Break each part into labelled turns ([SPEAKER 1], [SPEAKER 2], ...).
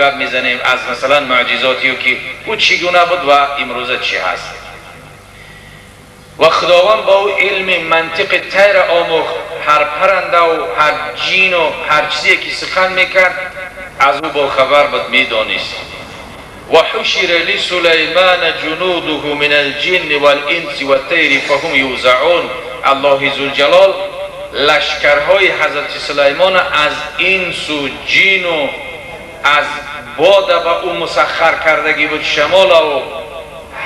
[SPEAKER 1] گپ میزنیم از مثلا معجزاتی که او چگونه بود و امروزه چی هست. و خداوند با او علم منطق طیر آموخت، هر پرنده و هر جین و هر چیزی که سخن میکرد از او با خبر بود میدانست. و حشر لسلیمان جنوده من الجن والانس والطیر فهم یوزعون. الله ذوالجلال لشکرهای حضرت سلیمان از انس و جن و از باد به او مسخر کردگی بود، شمال و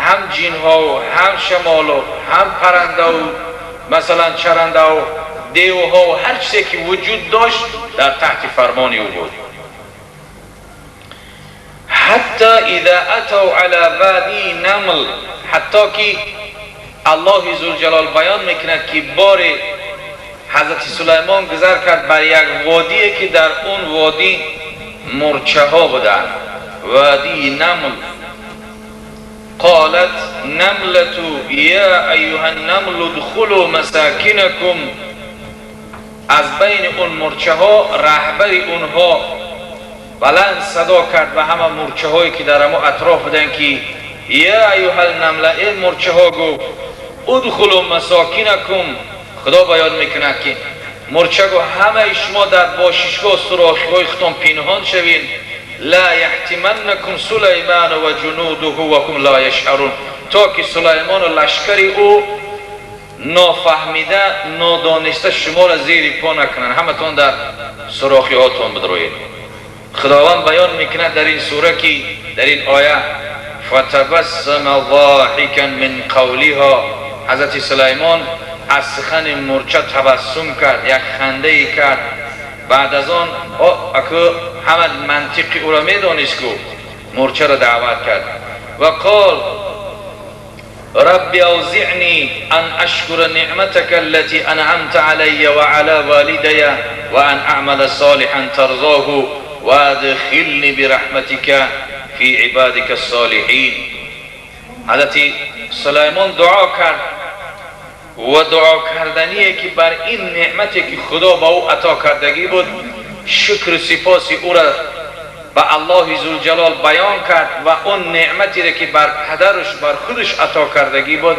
[SPEAKER 1] هم جن ها و هم شمال و هم پرنده و مثلا چرنده و دیو ها و هر چیزی که وجود داشت در تحت فرمان او بود. حتی اذا اتوا علی وادی نمل، حتی که الله ذوالجلال بیان میکند که بار حضرت سلیمان گذر کرد بر یک وادی که در اون وادی مرچه ها بودند، وادی نمل. قالت نملة یا ایها النمل ادخلوا مساکنکم. از بین اون مرچه ها رهبر اونها بلند صدا کرد و همه مرچه هایی که در اما اطراف بودن که یا ایها النمل، این مرچه ها گفت ادخلوا مساکنکم. خدا بیان میکنه که مرچه گو همه شما در باششگاه سراخی های خودتان پنهان شوین. لا یحتمنکم سلیمان و جنوده و هم لا یشعرون، تا که سلیمان و لشکری او نافهمیده نادانسته شما را زیر پا نکنن، همه تان در سراخی هاتون بدروید. خداوند بیان میکنه در این سوره که در این آیه فتبسم ضاحکا من قولها، حضرت سلیمان از سخن مرچه تبسم کرد، یک خنده ای کرد. بعد از آن اکو همه منطقی او را میدانست که مرچه را دعوت کرد و قال رب اوزعنی ان اشکر نعمتك التي انعمت علی و علی والدی و ان اعمل صالحا ترضاه و ادخلنی برحمتك فی عبادك الصالحین. حضرت سلیمان دعا کرد و دعا کردنیه که بر این نعمتی که خدا با او عطا کردگی بود شکر سپاس او را به الله ذوالجلال بیان کرد و اون نعمتی را که بر پدرش بر خودش عطا کردگی بود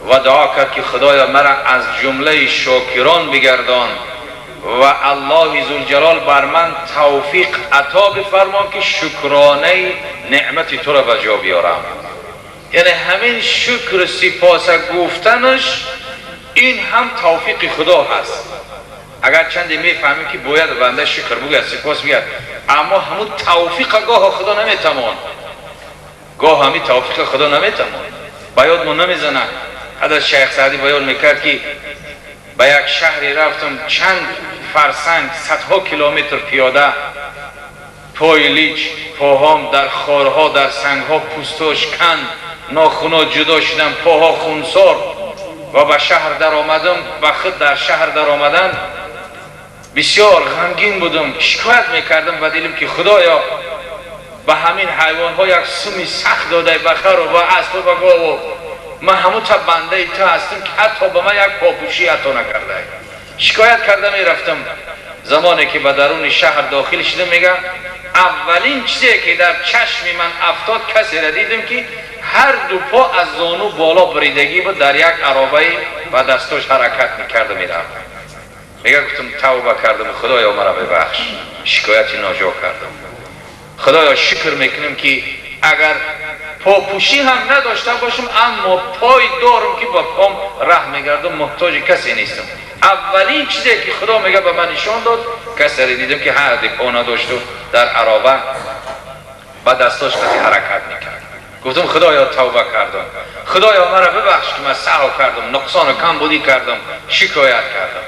[SPEAKER 1] و دعا کرد که خدایا مرا از جمله شاکران بگردان و الله ذوالجلال بر من توفیق عطا بفرما که شکرانه نعمت تو را به جا بیارم. یعنی همین شکر سپاس گفتنش این هم توفیق خدا هست. اگر چندی میفهمیم که باید بنده شکر بگوید سپاس بگوید، اما همون توفیق گاه خدا نمیتوان، گاه همین توفیق خدا نمیتوان. باید ما نمیزنه. حضرت شیخ سعدی بیان میکرد که به یک شهری رفتم چند فرسنگ صدها کیلومتر پیاده، پای لیچ پاهام در خارها در سنگها پوستاش کند، ناخونا جدا شدم، پاها خونسار و به شهر در آمدم. و خود در شهر در آمدن بسیار غمگین بودم، شکایت میکردم و دیدم که خدایا به همین حیوان ها یک سمی سخت داده، بخر و اسب و گاو و من همون تا بنده تو هستم که حتی به من یک پاپوشی عطا نکرده. شکایت کردم رفتم. زمانی که به درون شهر داخل شدم میگم اولین چیزی که در چشم من افتاد کسی را دیدم که هر دو پا از زانو بالا بریدگی بود، در یک عرابه و دستاش حرکت میکرد میرفت. میگه گفتم توبه کردم خدایا مرا ببخش، شکایتی ناجا کردم. خدایا شکر میکنم که اگر پاپوشی هم نداشته باشم اما پای دارم که با پام ره میگردم، محتاج کسی نیستم. اولین چیزی که خدا میگه به من نشان داد کسی را دیدم که هر دی پا نداشت و در عرابه با دستاش کسی حرکت میکرد. گفتم خدایا توبه کردم، خدایا مرا ببخش که من سهو کردم، نقصان و کم بودی کردم، شکایت کردم.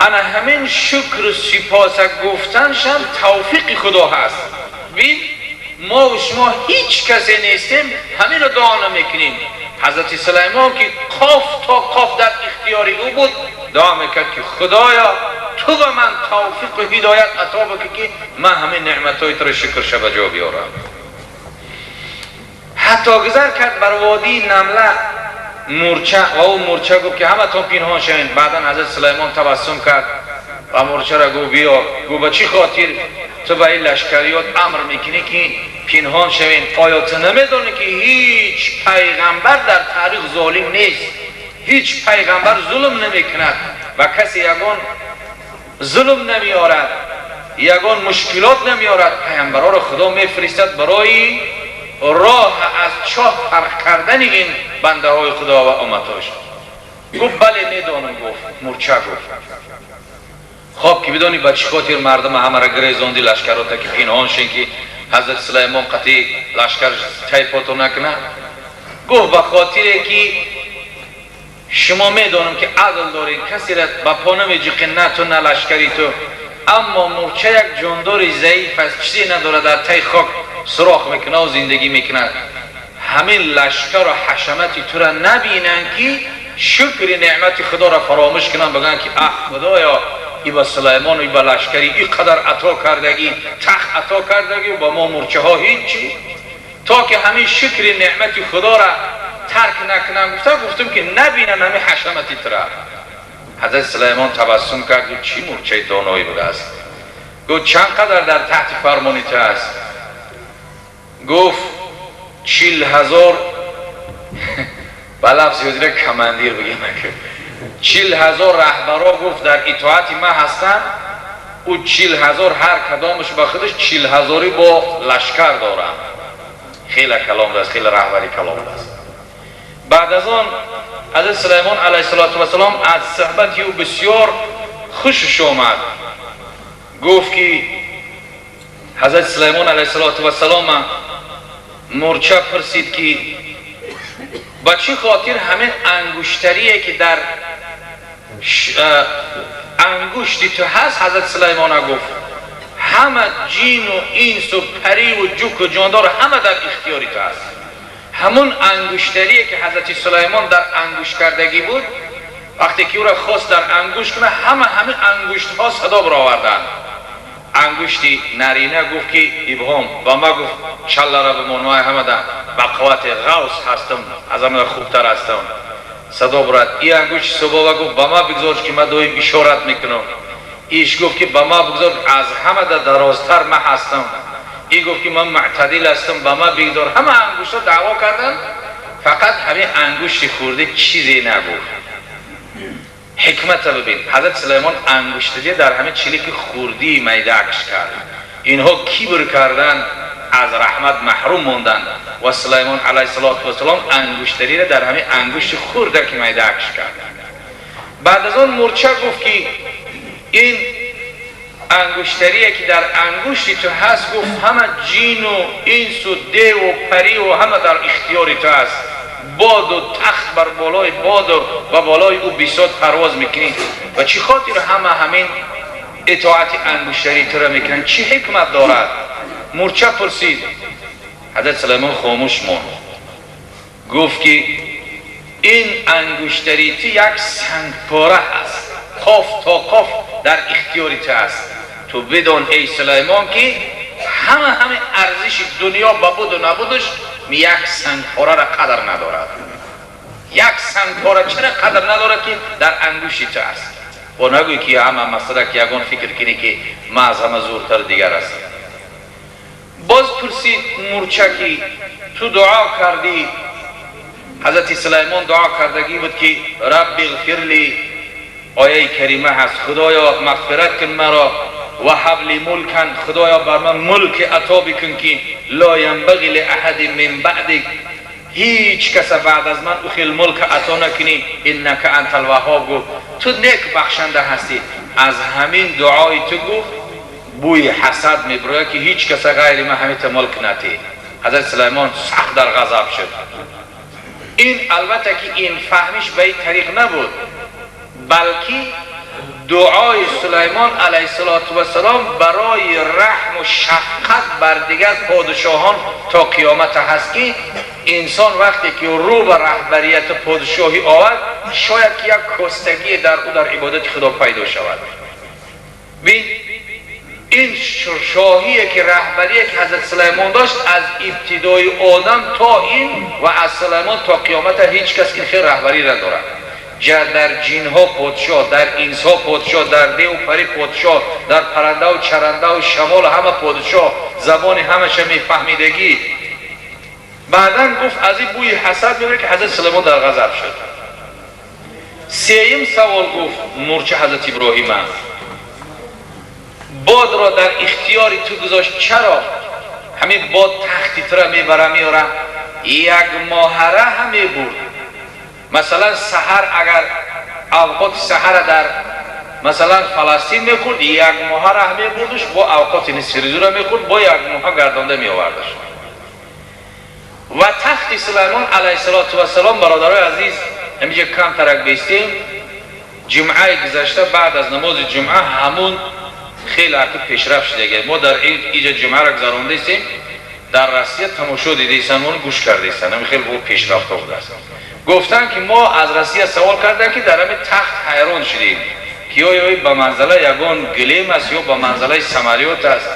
[SPEAKER 1] انا همین شکر سپاس گفتنش هم توفیق خدا هست. ببین ما و شما هیچ کسی نیستیم، همین رو دعا نمیکنیم. حضرت سلیمان که قاف تا قاف در اختیاری او بود دعا میکرد که خدایا تو به من توفیق و هدایت عطا بکنی که من همین نعمتهای تو رو شکر شب جا بیارم. حتی گذر کرد بر وادی نمله مرچه و او مرچه گفت که همه تون پنهان شوین. بعدا حضرت سلیمان تبسم کرد و مرچه را گفت بیا. گفت به چی خاطر؟ تو به این لشکریات امر میکنی که پنهان شوین. آیا تو نمیدونی که هیچ پیغمبر در تاریخ ظالم نیست؟ هیچ پیغمبر ظلم نمیکند و کسی یگان ظلم نمیارد، یگان مشکلات نمیارد. پیغمبرها را خدا میفرستد برای راه از چاه فرق کردن این بنده های خدا و امتاش. گفت بله میدانم. گفت مورچه گفت خب که بدانی به چه خاطر مردم همه را گریزاندی لشکراتا که پنهان شین که حضرت سلیمان قطعی لشکر تیپاتو نکنه؟ گفت به خاطر که شما میدانم که عدل دارین، کسی را به پا نمیجی نه تو نه لشکری تو، اما مورچه یک جاندار ضعیف است، چیزی نداره، در تی خاک سراخ میکنه و زندگی میکنه. همین لشکر و حشمتی تو را نبینن که شکر نعمت خدا را فراموش کنن، بگن که خدایا ای با سلیمان و ای با لشکری ای قدر عطا کردگی، تخت عطا کردگی و با ما مورچه ها هیچی. تا که همین شکر نعمت خدا را ترک نکنن، گفتم که نبینن همین حشمتی تو را. حضرت سلیمان تبسم کرد و چی مورچه دانایی بوده است؟ گفت چند قدر در تحت فرمانی تو است؟ گفت 40,000 به لفظ وزیر کماندیر بگیم که 40,000 رهبرا گفت در اطاعت ما هستن. او 40,000 هر کدامش با خودش 40,000 با لشکر دارن. خیلی کلام دست، خیلی رهبری کلام دست. بعد از آن حضرت سلیمان علیه السلام از صحبت او بسیار خوشش آمد. گفت که حضرت سلیمان علیه السلام مورچه پرسید که با چه خاطر همین انگشتریه که در انگشتی تو هست؟ حضرت سلیمان گفت همه جین و اینس و پری و جوک و جاندار همه در اختیاری تو هست. همون انگشتریه که حضرت سلیمان در انگشت کردگی بود، وقتی که او را خواست در انگشت کنه همین انگشت ها صدا برآوردن. انگشتی نرینه گفت که ابهام، و ما گفت چله را به منوای همه در بقوات غوث هستم، از همه خوبتر هستم، صدا برد. این انگشت صبح گفت با ما بگذار که من دویم اشارت میکنم. ایش گفت که با ما بگذار از همه در درازتر من هستم. ای گفت که من معتدل هستم، با ما بگذار. همه انگشت ها دعوا کردن، فقط همین انگشت خورده چیزی نگفت. حکمت ببین، حضرت سلیمان انگشتری در همه چیلی که خوردی میدکش کرد. اینها کبر کردن، از رحمت محروم موندن و سلیمان علیه السلام انگشتری را در همه انگشت خورده که میدکش کرد. بعد از آن مورچه گفت که این انگشتریه که در انگشتی تو هست، گفت همه جین و اینس و دیو و پری و همه در اختیاری تو هست. باد و تخت بر بالای باد و بالای او بساط پرواز میکنی و چی خاطر همین اطاعت انگشتری تو را میکنن؟ چی حکمت دارد؟ مورچه پرسید. حضرت سلیمان خاموش ماند. گفت که این انگشتری تو یک سنگ پاره هست، قاف تا قاف در اختیاری تو هست. تو بدون ای سلیمان که همه ارزش دنیا با بود و نبودش یک سنگ پاره را قدر ندارد. یک سنگ پاره چرا قدر ندارد که در انگشتی تو هست؟ و نگوی که همه مسئله که یگان فکر کنی که ما از همه زورتر دیگر هست. باز پرسید مورچه که تو دعا کردی، حضرت سلیمان دعا کردگی بود که رب اغفر لی، آیه کریمه هست، خدایا مغفرت کن مرا، و حبل ملکن، خدایا بر من ملک عطا بکن که لا ینبغی لاحد من بعدک، هیچ کس بعد از من اخیل ملک عطا نکنی، انک انت الوهاب. گفت تو نیک بخشنده هستی. از همین دعای تو گفت بوی حسد میبره که هیچ کس غیر من همیت ملک نتی. حضرت سلیمان سخت در غضب شد. این البته که این فهمش به این طریق نبود، بلکه دعای سلیمان علیه السلام برای رحم و شفقت بر دیگر پادشاهان تا قیامت هست که انسان وقتی که رو به رهبریت پادشاهی آورد، شاید که یک کستگی در او در عبادت خدا پیدا شود. بین این شاهیه که رهبریه که حضرت سلیمان داشت از ابتدای آدم تا این و از سلیمان تا قیامت هیچ کس این خیر رهبری را دارد. در جین ها پادشاه، در انس ها پادشاه، در دیو و پری پادشاه، در پرنده و چرنده و شمال همه پادشاه، زبان همش میفهمیدگی. بعدن گفت از این بوی حسد میبره که حضرت سلیمان در غضب شد. سیوم سوال گفت مورچه حضرت ابراهیم است. باد را در اختیار تو گذاشت، چرا؟ همین باد تختی تو را میبره میاره، یک ماهره هم میبرد. مثلا سحر اگر اوقات سحر در مثلا فلسطین میخورد، یک ماهره هم میبردش، با اوقات نصف روزه را میخورد، با یک ماه گردانده میآوردش. و تخت سلیمان علیه السلام برادرای عزیز همینجا کم ترک بیستیم. جمعه گذشته بعد از نماز جمعه همون خیلی عقب پیشرفت شده. ما در اینجا جمعه را گذرانده استیم، در روسیه تماشا دیده ایستن، ما گوش کرده ایستن، همین خیلی خوب پیشرفت بوده است. گفتن که ما از روسیه سوال کردن که در همین تخت حیران شدیم که آیا به منزله یگان گلیم است یا به منزله سمالیات است.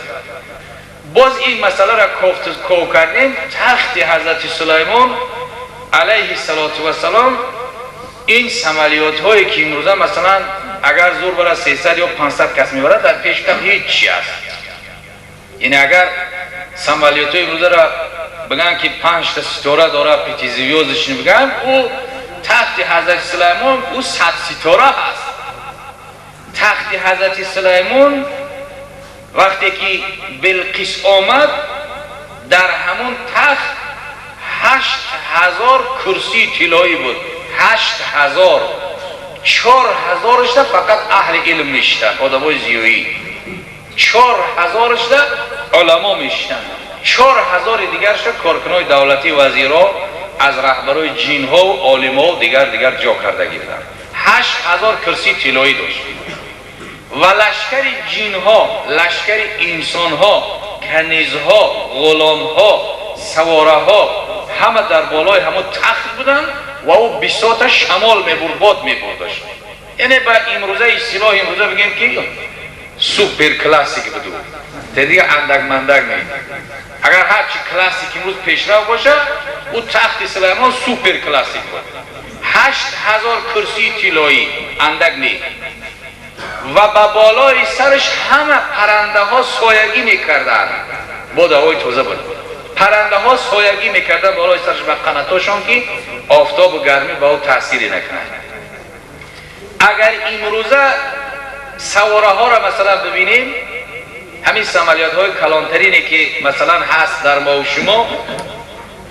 [SPEAKER 1] باز این مسئله را کو کردیم. تخت حضرت سلیمان علیه السلام این سمالیات هایی که امروزه مثلا اگر زور برای 300 یا 500 کس میبرد، در پیش کم هیچ چی است. یعنی اگر سمالیات های امروزه را بگن که 5 تا ستاره داره، پیتیزیوزش بگن، او تخت حضرت سلیمان او 100 ستاره هست. تخت حضرت سلیمان وقتی که بلقیس آمد، در همون تخت 8000 کرسی طلایی بود. 8000. 4000ش فقط اهل علم میشتن، آدمای زیایی. 4000ش علما میشتن. 4000 دیگرش کارکنای دولتی، وزیرا، از رهبرای جین ها و عالم ها و دیگر جا کردگی بودن. 8000 کرسی طلایی داشت. و لشکر جین ها، لشکر انسان ها، کنیز ها، غلام ها، سواره ها، همه در بالای همه تخت بودن و او بساط شمال میبرد، باد میبردش. یعنی با امروزه اصطلاح امروزه بگیم که سوپر کلاسیک بود. دیگه اندک مندک نیست. اگر هرچی کلاسیک امروز پیشرفت باشه، او تخت سلیمان سوپر کلاسیک بود. 8000 کرسی طلایی، اندک نیست. و با بالای سرش همه پرنده ها سایگی میکردن. با هوای تازه بود. پرنده ها سایگی میکردن بالای سرش و قناتاشون که آفتاب و گرمی به او تأثیری نکنه. اگر امروزه سواره ها را مثلا ببینیم، همین سمالیات های کلانترینی که مثلا هست در ما و شما،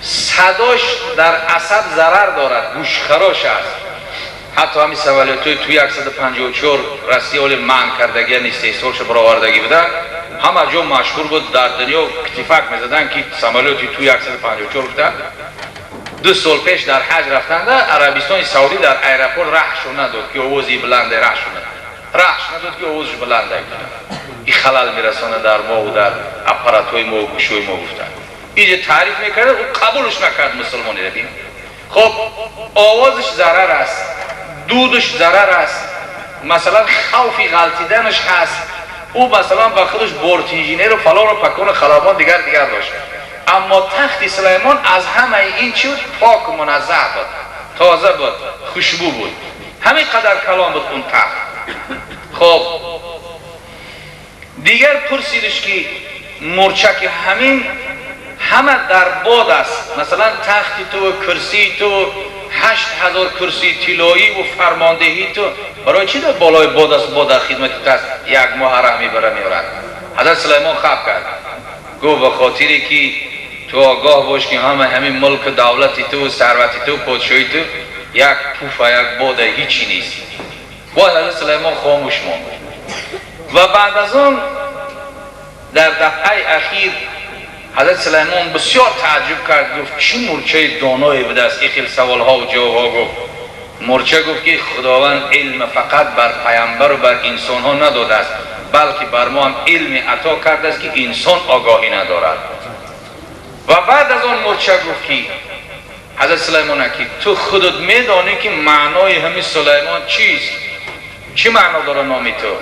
[SPEAKER 1] صداش در عصب ضرر دارد، گوشخراش است. حتی همین سمالیات های توی 154 رسیال منع کردگی نیستیستولش برآوردگی بودن، همه جا مشهور بود، در دنیا کتیفک میزدن که سمالیاتی توی 154 بودن. 2 سال پیش در حج رفتن در عربستان سعودی، در ایرپورت رهش نداد که آوازی بلنده، رهش نداد که آوازش بلنده. این خلل میرسانه در ما و در اپاراتوی ما و گوشوی ما گفتن. اینجا تعریف میکرده، او قبولش نکرد مسلمانی را بین. خب آوازش ضرر است، دودش ضرر است، مثلا خوفی غلطیدنش هست. او مثلا با خودش بورد انجینیر و فلان و پکان خلبان دیگر داشت. اما تخت سلیمان از همه این چیز پاک و منزه بود، تازه بود، خوشبو بود. همین قدر کلام بود اون تخت. خب دیگر پرسیدش که مورچه که همه در باد است، مثلا تختی تو، کرسی تو، 8000 کرسی طلایی و فرماندهی تو، برای چی در بالای باد است؟ باد در خدمت است، یک ماه ره میبره میارد. حضرت سلیمان خب کرد، گفت به خاطری که تو آگاه باش که همین ملک دولتی تو، ثروتی تو، پادشاهی تو، یک پوف یک باد هیچی نیست. باید حضرت سلیمان خاموش ماند. و بعد از اون در دفعه اخیر حضرت سلیمان بسیار تعجب کرد، گفت چی مورچه دانایی بوده است؟ خیلی سوالها و جوابها گفت. مورچه گفت که خداوند علم فقط بر پیامبر و بر انسان ها نداده است، بلکه بر ما هم علم عطا کرده است که انسان آگاهی ندارد. و بعد از آن مورچه گفت که حضرت سلیمان که تو خودت میدانی که معنای همین سلیمان چیست؟ چی معنا داره نامی تو؟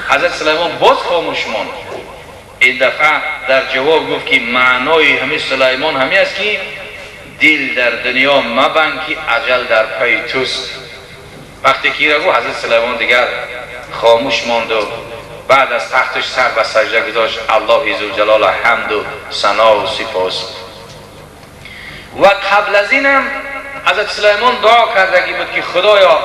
[SPEAKER 1] حضرت سلیمان باز خاموش ماند. این دفعه در جواب گفت که معنای همین سلیمان همی است که دل در دنیا مبند که اجل در پای توست. وقتی که را گفت حضرت سلیمان دیگر خاموش ماند و بعد از تختش سر به سجده گذاشت. الله ذوالجلال حمد و ثنا و سپاس. و قبل از اینم حضرت سلیمان دعا کردگی بود که خدایا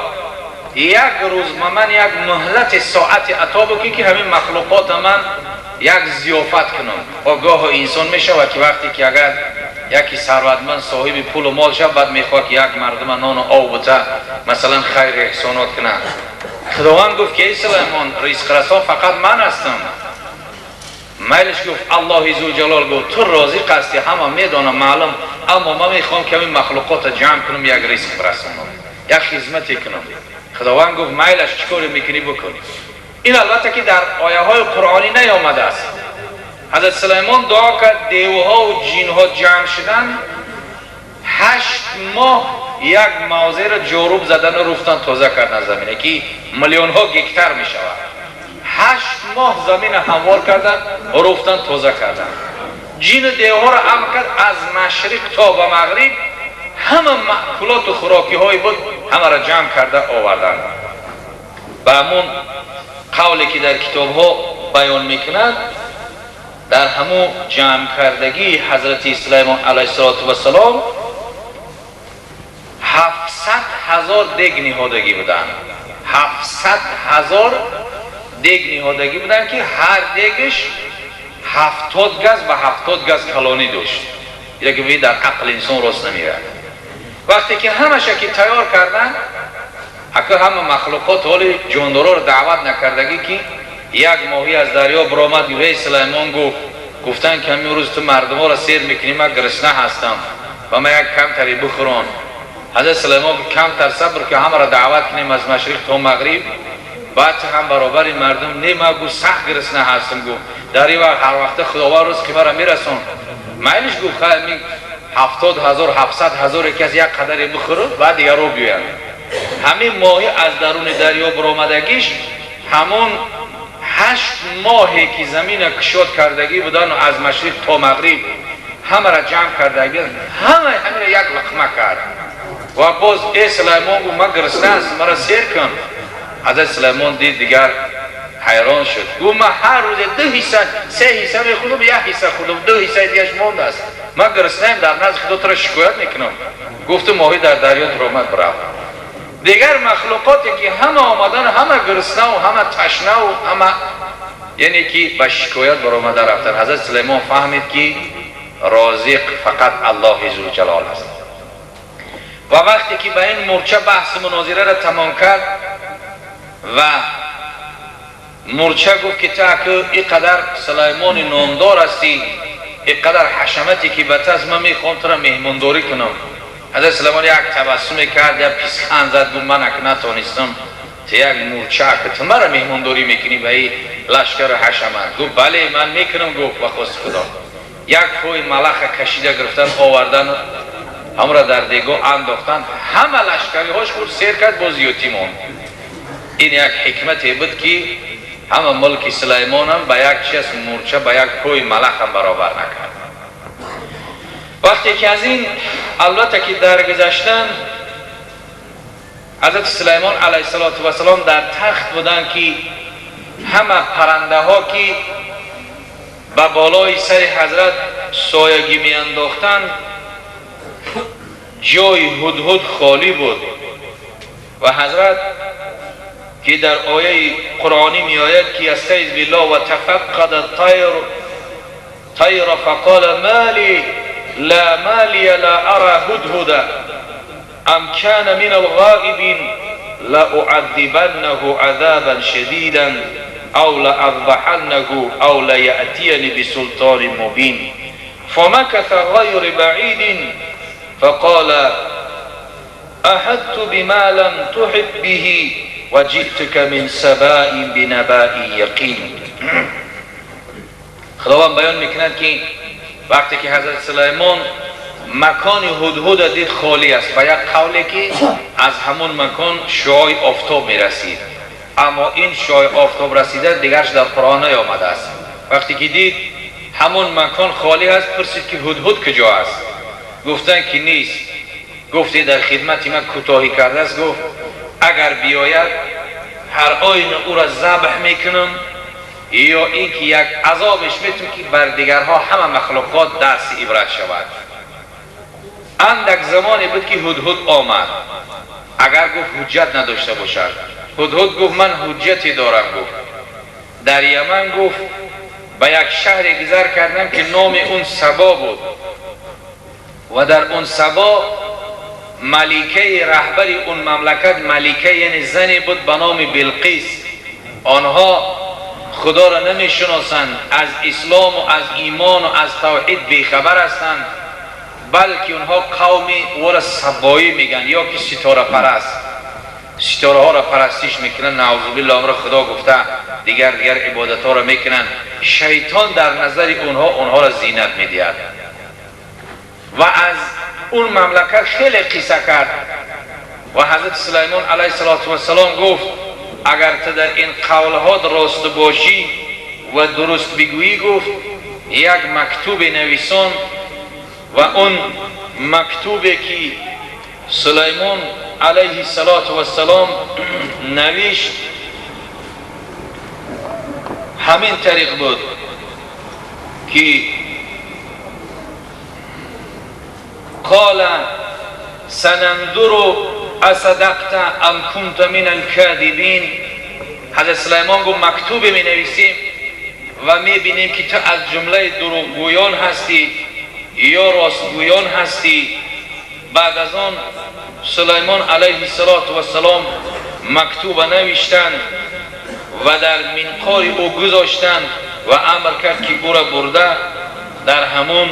[SPEAKER 1] یک روز من یک مهلت ساعت عطا بکنی که همین مخلوقات من یک ضیافت کنم. آگاه انسان میشه و که وقتی که اگر یکی ثروتمند صاحب پول و مال شد بعد میخواد که یک مردم نان و آب بده مثلا خیر احسانات کنه. خداوند گفت که ای سلیمان رزق رسان فقط من هستم. میلش گفت الله ذوالجلال گفت تو رازق هستی همه میدانم معلوم، اما من میخوام که این مخلوقات جمع کنم یک رزق برسونم یک خدمتی کنم. خداوند گفت میلش چیکار میکنی بکنی. این البته که در آیه های قرآنی نیامده است. حضرت سلیمان دعا کرد دیوها و جینها جمع شدن 8 ماه یک موضع را جاروب زدن و رفتن تازه کردن زمینه که میلیون ها گکتر می شود. 8 ماه زمین هموار کردن و رفتن تازه کردن. جین دیوها را هم کرد از مشرق تا به مغرب همه مأکولات و خوراکی های بود همه را جمع کرده آوردن. به همون قولی که در کتاب ها بیان میکند در همون جمع کردگی حضرت سلیمان علیه السلام 700,000 دیگ نهادگی بودن. 700,000 دیگ نهادگی بودن که هر دیگش 70 گز به 70 گز کلانی داشت. اینه که در عقل انسان راست نمیره. وقتی که همش که تیار کردن اگر همه مخلوقات حالی جاندارا رو دعوت نکردگی که یک ماهی از دریا برآمد ری سلیمان گفتن که همین روز تو مردم ها را سیر میکنی من گرسنه هستم و من یک کم تری بخوران. حضرت سلیمان کم تر صبر که همه را دعوت کنیم از مشرق تا مغرب. بعد هم برابر این مردم نه من گو سخت گرسنه هستم گو در این وقت هر وقت خداوند روز که مرا میرسون میلش گو خیلی 70,000 700,000 یکی از یک قدری بخوره بعد دیگر رو بیاین. همین ماهی از درون دریا برآمدگیش همون 8 ماهی که زمین کشاد کردگی بودن و از مشرق تا مغرب همه را جمع کردگی همه را یک لقمه کرد. و باز ای سلیمان گو من گرسنه است مرا سیر کن. حضرت سلیمان دید دیگر حیران شد. گو من هر روز 2 حصه 3 حصه میخونم 1 حصه خودم 2 حصه دیگهش مانده است. من گرسنه‌ام در نزد خدا تو را شکایت میکنم. گفت ماهی در دریا درآمد برفت. دیگر مخلوقاتی که همه آمدن همه گرسنه و همه تشنه و همه یعنی که به شکایت برآمده رفتن. حضرت سلیمان فهمید که رازق فقط الله ذوالجلال است. و وقتی که به این مورچه بحث مناظره را تمام کرد و مورچه گفت که تا اینقدر سلیمان نامدار هستی اینقدر حشمتی که به از من میخوام تو را مهمانداری کنم. حضرت سلیمان یک تبسم کرد یک پیسخند زد گفت من اکنون نتوانستم تا یک مورچه که تو مرا مهمانداری میکنی به این لشکر حشمت. گفت بله من میکنم. گفت بخواست خدا یک پای ملخ کشیده گرفتن آوردن همه را در دیگاه انداختن همه لشکری هاش خود سیر کرد باز یتیم ماند. این یک حکمتی بود که همه ملک سلیمان هم به یک چیز مورچه به یک پای ملخ هم برابر نکرد. وقتی که از این البته که درگذشتن حضرت سلیمان علیه السلام در تخت بودن که همه پرنده ها که به بالای سر حضرت سایگی می انداختن جای هدهد خالی بود و حضرت که در آیه قرآنی می آید که استعذ بالله و تفقد الطیر فقال مالی لا مالی لا ارى هدهد ام كان من الغائبین لأعذبنه عذابا شديدا او لأذبحنه او ليأتيني بسلطان مبين فمكث غير بعيد فقال احدت بما لم تحط به وجئتك من سباء بنباء یقین. خداوند بیان میکند که وقتی که حضرت سلیمان مکان هدهد دید خالی است و یک قولی که از همون مکان شعاع آفتاب میرسید، اما این شعاع آفتاب رسیده دیگرش در قرآن نیامده است. وقتی که دید همون مکان خالی است پرسید که هدهد کجا است؟ گفتن که نیست. گفتی در خدمت من کوتاهی کرده است. گفت اگر بیاید هر آینه او را ذبح میکنم، یا اینکه یک عذابش میتون که بر دیگرها همه مخلوقات درس عبرت شود. اندک زمانی بود که هدهد آمد. اگر گفت حجت نداشته باشد، هدهد گفت من حجتی دارم. گفت در یمن گفت به یک شهر گذر کردم که نام اون سبا بود و در اون سبا ملکه رهبری اون مملکت، ملکه یعنی زنی بود به نام بلقیس. آنها خدا را نمی شناسند، از اسلام و از ایمان و از توحید بیخبر هستند، بلکه اونها قومی او را سبایی میگن یا که ستاره پرست، ستاره ها را پرستش میکنن. نعوذ بالله، امر خدا گفته دیگر عبادت ها را میکنن. شیطان در نظر اونها را زینت میدهد و از اون مملکت خیلی قصه کرد و حضرت سلیمان علیه السلام گفت اگر تو در این قولها درست باشی و درست بگویی، گفت یک مکتوب نویسان و اون مکتوبی که سلیمان علیه السلام نوشت همین طریق بود که قال سننظر اصدقت ام کنت من الكاذبین. حضرت سلیمان گفت مکتوب می نویسیم و می بینیم که تو از جمله دروغگویان هستی یا راستگویان هستی. بعد از آن سلیمان علیه السلام مکتوب نوشتند و در منقار او گذاشتند و امر کرد که او را برده در همون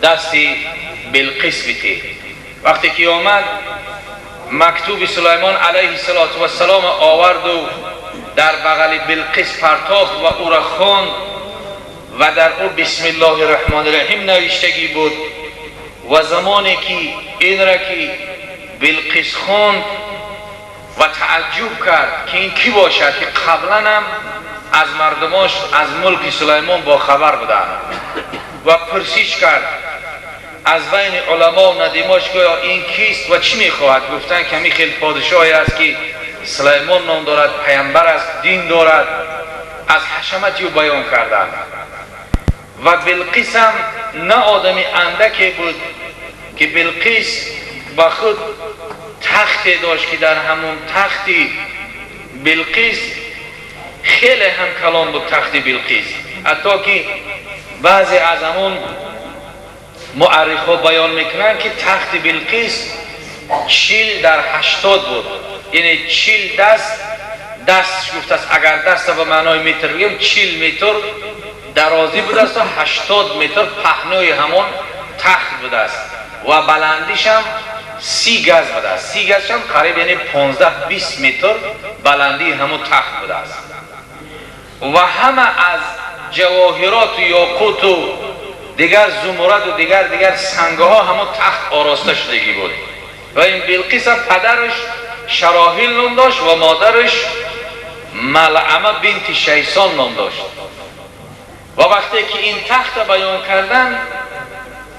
[SPEAKER 1] دستی بلقیس بده. وقتی که آمد مکتوب سلیمان علیه السلام آورد و در بغل بلقیس پرتافت و او را خواند و در او بسم الله الرحمن الرحیم نوشتگی بود. و زمانی که این را که بلقیس خواند و تعجب کرد که این کی باشد که قبلا هم از مردماش از ملک سلیمان با خبر بودند و پرسش کرد از بین علما و ندیماش که این کیست و چی میخواهد. گفتن که همین خیلی پادشاهی است که سلیمان نام دارد، پیامبر است، دین دارد. از حشمتی او بیان کردند و بلقیس هم نه آدمی اندکی بود که بلقیس با خود تختی داشت که در همون تختی بلقیس خیلی هم کلام بود. تختی بلقیس حتی که بعضی از همون مورخ بیان میکنن که تخت بلقیس 40 در 80 بود، یعنی 40 دست گفته است. اگر دست به معنای متر بگیم 40 متر درازی بوده است و 80 متر پهنای همون تخت بوده است و بلندیش هم 30 گز بوده است. 30 گز هم قریب یعنی 15-20 متر بلندی همون تخت بوده است و همه از جواهرات و یاقوت و دیگر زمرد و دیگر سنگ ها همون تخت آراسته شدگی بود. و این بلقیس پدرش شراحیل نام داشت و مادرش ملعمه بنت شیسان نام داشت. و وقتی که این تخت بیان کردن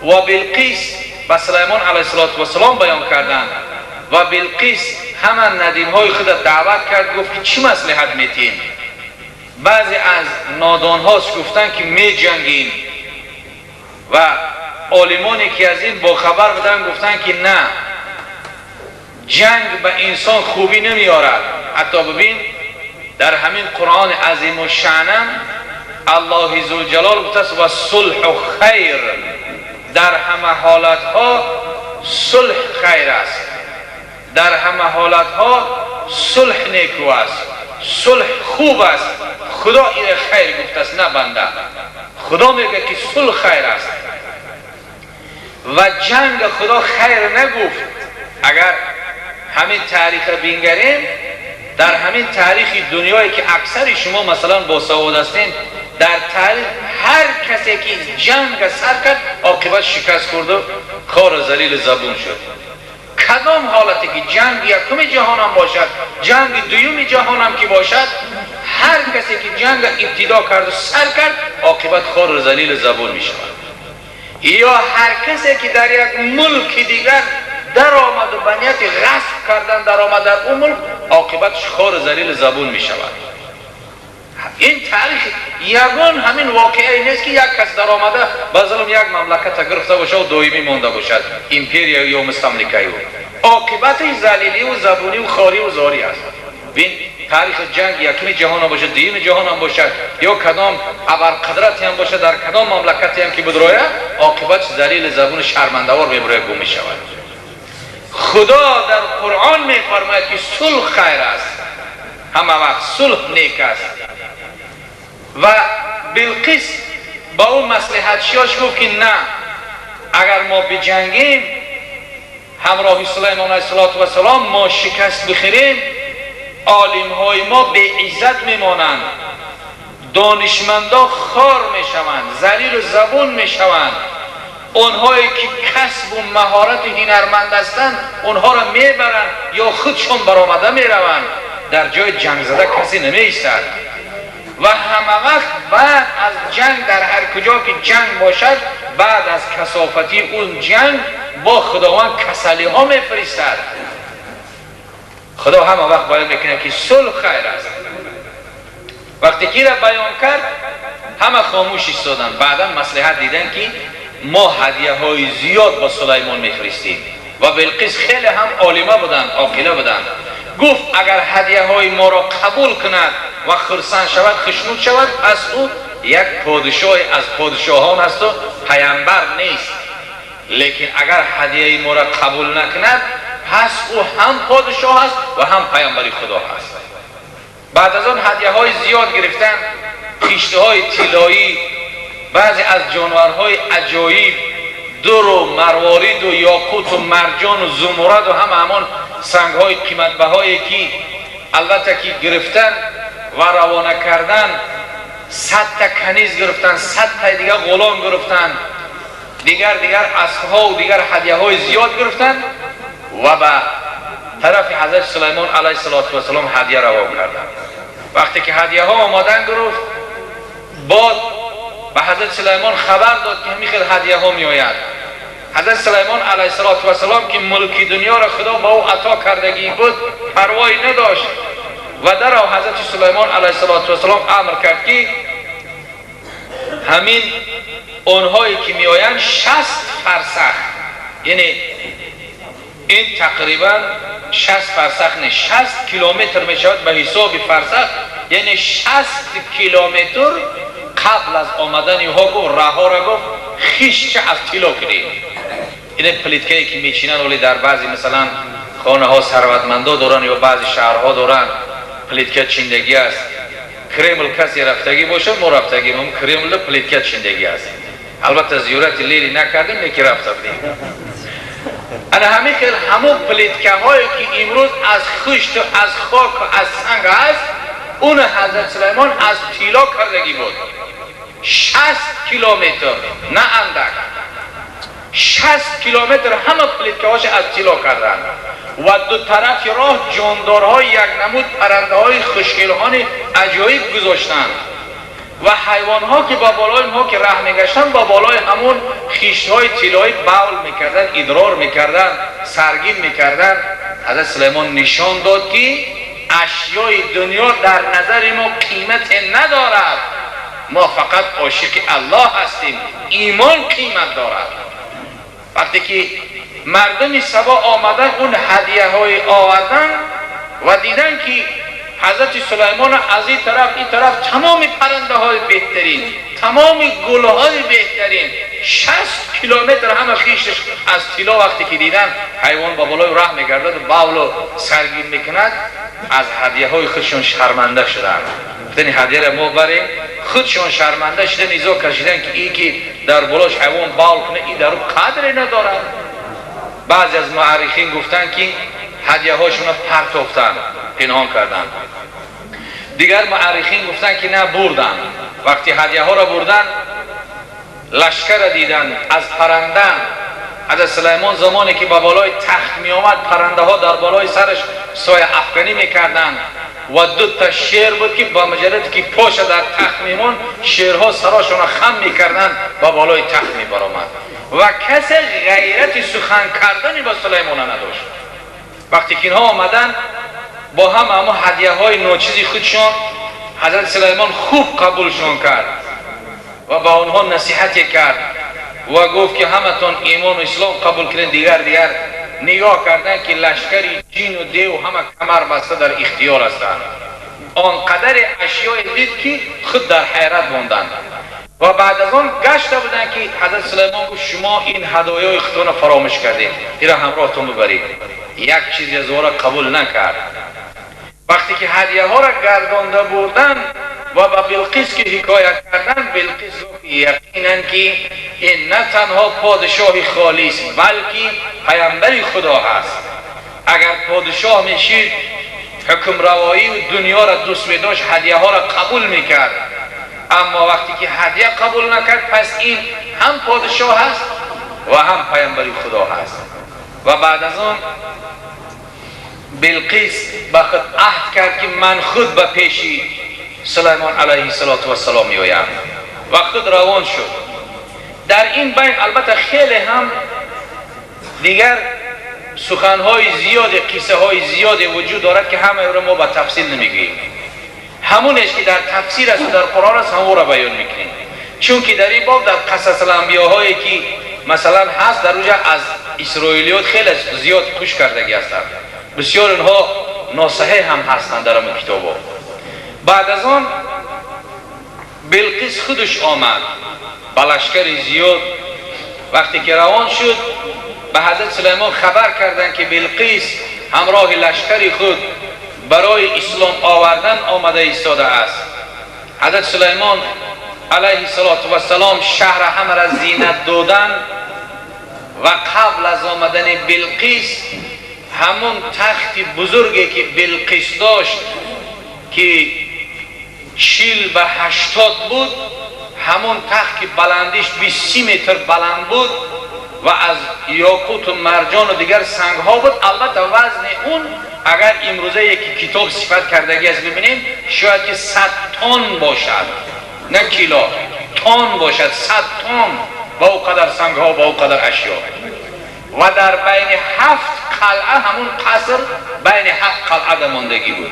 [SPEAKER 1] و بلقیس به سلیمان علیه السلام بیان کردن و بلقیس همه ندیم های خود دعوت کرد، گفت که چی مصلحت میتین؟ بعضی از نادان هاست گفتن که می جنگیم و عالمانی که از این با خبر بودن گفتن که نه، جنگ به انسان خوبی نمیارد. حتی ببین در همین قرآن عظیم و شأنم الله ذوالجلال گفته است و صلح و خیر، در همه حالت ها صلح خیر است، در همه حالت ها صلح نیکو است، صلح خوب است. خدا این خیر گفته است نه بنده. خدا میگه که صلح خیر است و جنگ خدا خیر نگفت. اگر همین تاریخ بینگریم، در همین تاریخ دنیایی که اکثر شما مثلا با سواد هستین، در تاریخ هر کسی که جنگ سر کرد عاقبت شکست خورد و خار ذلیل زبون شد. کدام حالتی که جنگ یکم جهان هم باشد، جنگ دوم جهان هم که باشد، هر کسی که جنگ ابتدا کرد و سر کرد عاقبت خار ذلیل زبون می شود. یا هر کسی که در یک ملک دیگر در آمد و بنیت غصب کسب کردن در آمد در اون ملک، عاقبتش خار ذلیل زبون می شود. این تاریخ یگان همین واقعه نیست که یک کس در آمده به ظلم یک مملکت گرفته باشه و دائمی مانده باشد، امپریا یا مستملکه او. عاقبتش ذلیلی و زبونی و خاری و زاری است. ببین تاریخ جنگ یکمی جهان باشد، دوم جهان هم باشد، یا کدام ابرقدرتی هم باشد در کدام مملکتی هم که بدروید، عاقبت ذلیل زبون شرمنده‌وار میبره گم میشود. خدا در قرآن میفرماید که صلح خیر است، همه وقت صلح نیک است. و بلقیس با اون مصلحت‌شیاش گفت که نه، اگر ما بجنگیم همراه سلیمان علیه السلام ما شکست بخوریم، عالم‌های ما به عزت میمانند، دانشمندا خار میشوند، ذلیل و زبون میشوند. اونهایی که کسب و مهارت هنرمند هستند اونها را میبرند یا خودشون برآمده میروند، در جای جنگ زده کسی نمیایستد. و همه وقت بعد از جنگ در هر کجا که جنگ باشد، بعد از کثافتی اون جنگ با خداوند کسلی ها میفرستد. خدا همه وقت بیان میکنه که صلح خیر است. وقتی که را بیان کرد همه خاموش ایستادن. بعدا مصلحت دیدن که ما هدیه های زیاد با سلیمان میفرستیم و بلقیس خیلی هم عالمه بودند، عاقله بودند. گفت اگر هدیه های ما را قبول کند و خرسند شود، خشنود شود، پس او یک پادشاه از پادشاهان است و پیامبر نیست. لیکن اگر هدیه ما را قبول نکند، پس او هم پادشاه است و هم پیامبر خدا است. بعد از آن هدیه های زیاد گرفتن، خیشته های طلایی، بعضی از جانورهای عجایب، در و مروارید و یاقوت و مرجان و زمرد و همان سنگ های قیمت بهایی که البته که گرفتن و روانه کردن. 100 تا کنیز گرفتن، 100 تا دیگر غلام گرفتن، دیگر اسبها و دیگر هدیه های زیاد گرفتن و به طرف حضرت سلیمان علیه السلام هدیه روان کردن. وقتی که هدیه ها آمدن گرفت، بعد به حضرت سلیمان خبر داد که همین هدیه ها می آید. حضرت سلیمان علیه السلام که ملکی دنیا را خدا با او عطا کردگی بود، پروایی نداشت و در حضرت سلیمان علیه السلام امر کرد که همین اونهایی که می آیند 60 فرسخ، یعنی این تقریبا 60 فرسخ نه 60 کیلومتر می شود به حساب فرسخ، یعنی 60 کیلومتر قبل از آمدن ها گفت راه را گفت خیشچه از طلا کنید. این پلیتکه‌ای که میچینن ولی در بعضی مثلا خانه ها ثروتمندا دارن یا بعضی شهرها دارن پلیتکه چیندگی است. کرمل کسی رفتگی باشه ما رفتگی، هم کرمل پلیتکه چیندگی است. البته زیارت لیلی نکردیم لیکن رفتیم. انا همین خیلی همون پلیتکه هایی که امروز از خشت و از خاک و از سنگ است، اون حضرت سلیمان از طلا کردگی بود. 60 کیلومتر نه اندک، 60 کیلومتر همه پلیتکه هاش از طلا کردن و دو طرف راه جاندارهای یک نمود پرنده های خوشگلان عجایب گذاشتن و حیوان ها که با بالای ما که ره میگشتن با بالای همون خیشت های طلایی بول میکردن، ادرار میکردن، سرگین میکردن. حضرت سلیمان نشان داد که اشیای دنیا در نظر ما قیمت ندارد، ما فقط عاشق الله هستیم، ایمان قیمت دارد. وقتی که مردم سبا آمدن اون هدیه های آوردن و دیدن که حضرت سلیمان از این طرف تمام پرنده های بهترین، تمام گل های بهترین، 60 کیلومتر همه خیشش از طلا. وقتی که دیدن حیوان با بالای راه میگردد و باول و سرگین میکند، از هدیه های خودشون شرمنده شدن. گفتن هدیه را ما بریم، خودشون شرمنده شدن، ایزا کشیدن که ای که در بالاش حیوان باول کنه ای در قدر ندارد. بعضی از معرخین گفتن که هدیه هاشون پرت افتن، پنهان کردن. دیگر معرخین گفتن که نه بردن. وقتی هدیه ها را بردن، لشکر را دیدن از پرنده. حضرت سلیمان زمانی که با بالای تخت می آمد، پرنده ها در بالای سرش سایه افکنی میکردن و 2 تا شیر بود که با مجرد که پاش در تخت میمون، شیرها سراشون خم میکردن با بالای تخت می برآمد و کسی غیرت سخن کردنی با سلیمان نداشت. وقتی که اینها آمدن با هم اما هدیه های ناچیزی خودشان، حضرت سلیمان خوب قبولشان کرد و با آنها نصیحتی کرد و گفت که همتون ایمان و اسلام قبول کردن. دیگر نگاه کردن که لشکری جین و دیو همه کمر بسته در اختیار هستند. آنقدر اشیای دید که خود در حیرت ماندند و بعد از آن گشته بودند که حضرت سلیمان گفت شما این هدایای خودتون فراموش کردید، این را همراهتون ببرید. یک چیزی از او را قبول نکرد. وقتی که هدیه ها را گردانده بودند و با بلقیس که حکایت کردن، بلقیس گفت یقینا که این نه تنها پادشاه خالص بلکه پیامبر خدا هست. اگر پادشاه میشید حکم روایی و دنیا را دوست می‌داشت، هدیه ها را قبول میکرد. اما وقتی که هدیه قبول نکرد، پس این هم پادشاه هست و هم پیامبر خدا هست. و بعد از آن بلقیس با خود عهد کرد که من خود به پیشی سلیمان علیه السلام میآیم و خود روان شد. در این بین البته خیلی هم دیگر سخنهای زیاد، قصه های زیاد وجود دارد که همه رو ما به تفصیل نمیگوییم. همونش که در تفسیر است و در قرآن است همون را بیان میکنیم، چون که در این باب در قصص الانبیاهایی که مثلا هست در اونجا از اسرائیلیات خیلی زیاد پوش کردگی هستند، بسیار اینها ناصحیح هم هستند در این کتابا. بعد از آن بلقیس خودش آمد با لشکر زیاد. وقتی که روان شد به حضرت سلیمان خبر کردند که بلقیس همراه لشکر خود برای اسلام آوردن آمده ایستاده است. حضرت سلیمان علیه السلام شهر همه را زینت دادن و قبل از آمدن بلقیس همون تخت بزرگی که بلقیس داشت که 40 به 80 بود، همون تخت که بلندیش 20 متر بلند بود و از یاقوت و مرجان و دیگر سنگ ها بود. البته وزن اون اگر امروزه یکی کتاب صفت کردگی از ببینیم شاید که 100 تن باشد، نه کیلو، تن باشد، 100 تن با او قدر سنگ ها، با او قدر اشیا. و در بین 7 قلعه، همون قصر بین 7 قلعه ماندگی بود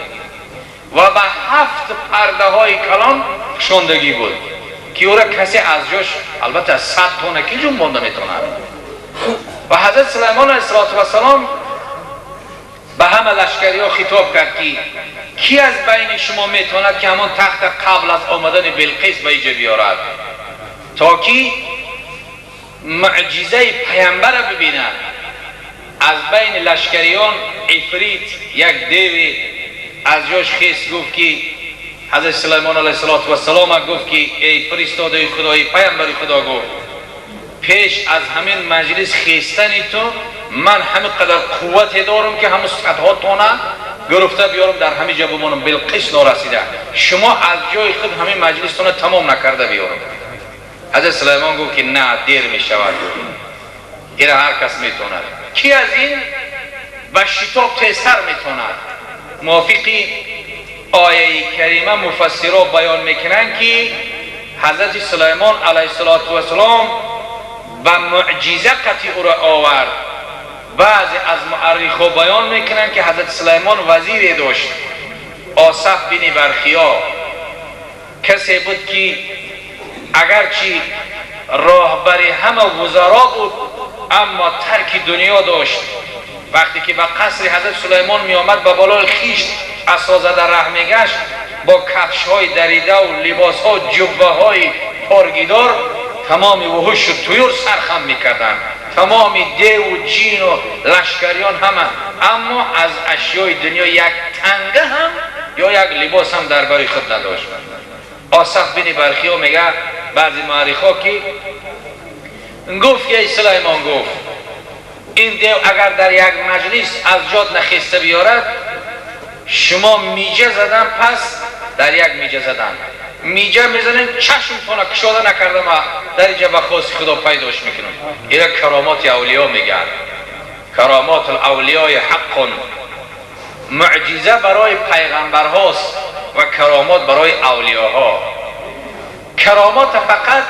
[SPEAKER 1] و به 7 پرده های کلان شوندگی بود که او را کسی از جاش البته 100 تن کی جون مانده میتوند. و حضرت سلیمان علیه السلام به همه لشکری ها خطاب کرد که کی از بین شما میتواند که همون تخت قبل از آمدن بلقیس به اینجا بیارد تا که معجزه پیامبر را ببیند. از بین لشکریان عفریت یک دیوی از جاش خیست، گفت که حضرت سلیمان علیه السلام گفت که ای فرستاده خدای پیامبر خدا، گفت پیش از همین مجلس خیستنی تو من همین قدر قوت دارم که همون صدها تانه گرفته بیارم در همین جا بمانم. بلقیس نارسیده، شما از جای خود همین مجلس تانه تمام نکرده بیارم. حضرت سلیمان گفت که نه، دیر می شود، این هر کس میتوند. کی از این به شتاب تیزتر میتوند؟ موافقی آیه کریمه مفسرها بیان میکنند که حضرت سلیمان علیه السلام و معجزه قطعی او را آورد. بعضی از مورخان بیان میکنند که حضرت سلیمان وزیری داشت، آصف بن برخیا، کسی بود که اگرچه راهبر همه وزرا بود اما ترک دنیا داشت. وقتی که به قصر حضرت سلیمان می آمد به بالای خیشت اسازده ره میگشت با کفش های دریده و لباس ها جبه های پارگیدار، تمام وحوش و طیور سرخم میکردن، تمام دیو و جین و لشکریان همه، اما از اشیای دنیا یک تنگه هم یا یک لباس هم در بر خود نداشت. آصف بن برخیا میگه بعضی مورخا که گفت که سلیمان گفت این دیو اگر در یک مجلس از جات نخسته بیارد، شما میجه زدن، پس در یک میجه زدن، میجه میزنیم چشمتون کشاده نکردم در اینجا به خواست خدا پیداش میکنم. اینا کرامات اولیاء میگن، کرامات الاولیاء حق، معجزه برای پیغمبر هاست و کرامات برای اولیاء ها. کرامات فقط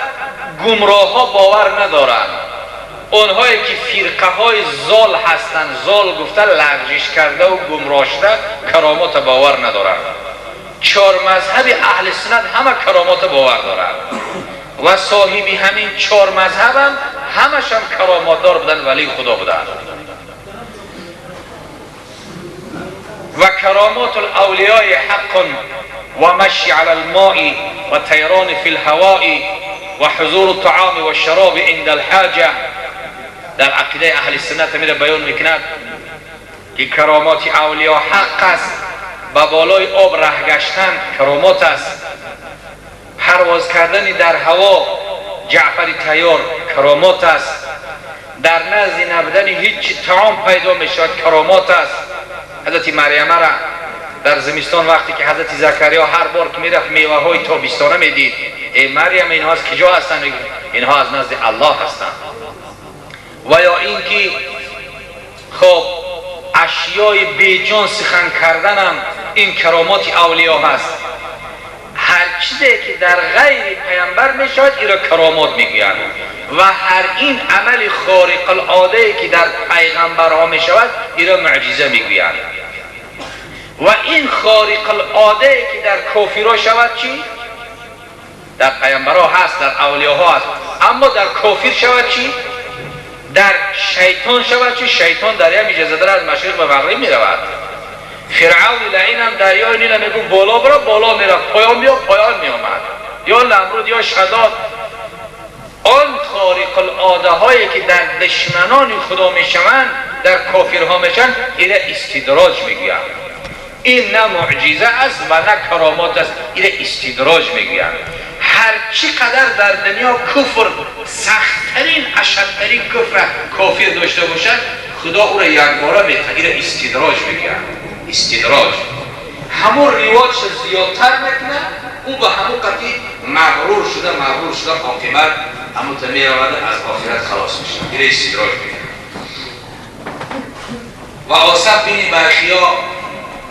[SPEAKER 1] گمراه ها باور ندارند، اونهایی که فرقه های زال هستند، زال گفته لغزش کرده و گمراه شده، کرامات باور ندارند. چهار مذهب اهل سنت همه کرامات باور دارند و صاحبی همین چهار مذهب هم همش هم کرامات دار بودن، ولی خدا بودن. و کرامات الاولیاء حق و مشی علی الماء و طیران فی الهواء و حضور الطعام و الشراب عند الحاجه. در عقیده اهل سنت میره بیان میکند که کرامات اولیا حق است، با بالای آب ره گشتن کرامات است، پرواز کردن در هوا جعفر تیار کرامات است، در نزد نبودن هیچ طعام پیدا میشود کرامات است. حضرت مریم را در زمستان وقتی که حضرت زکریا هر بار که میرفت میوه های تابستانه میدید، ای مریم اینها از کجا هستند؟ اینها از نزد الله هستند. و یا اینکه خب اشیای بیجان سخن کردن هم این کرامات اولیا هست. هر چیزی که در غیر پیامبر میشود این را کرامات میگویند و هر این عمل خارق العاده که در پیغمبرها میشود این را معجزه میگویند. و این خارق العاده که در کافرها شود چی؟ در پیامبرها هست، در اولیاها هست، اما در کافر شود چی؟ در شیطان شود چی؟ شیطان دریا اجازه داره از مشرق به مغرب میرود. فرعون لعین هم دریای نیل میگو بالا برو، بالا میرفت، پایان بیا، پایان میامد. یا نمرود یا شداد. آن خارق العاده هایی که در دشمنان خدا میشوند در کافرها میشن، این استدراج میگویند. این نه معجزه است و نه کرامات است، این استدراج میگویند. هر چقدر در دنیا کفر سختترین اشدترین کفر کافر داشته باشد، خدا او را یک باره میتغییر. استدراج میگویند. استدراج همون ریواج زیادتر میکنه، او به همون قطعی مغرور شده عاقبت همون تمیه آمده از آخرت خلاص میشه. این استدراج میگویند. و آصف بین برخیا،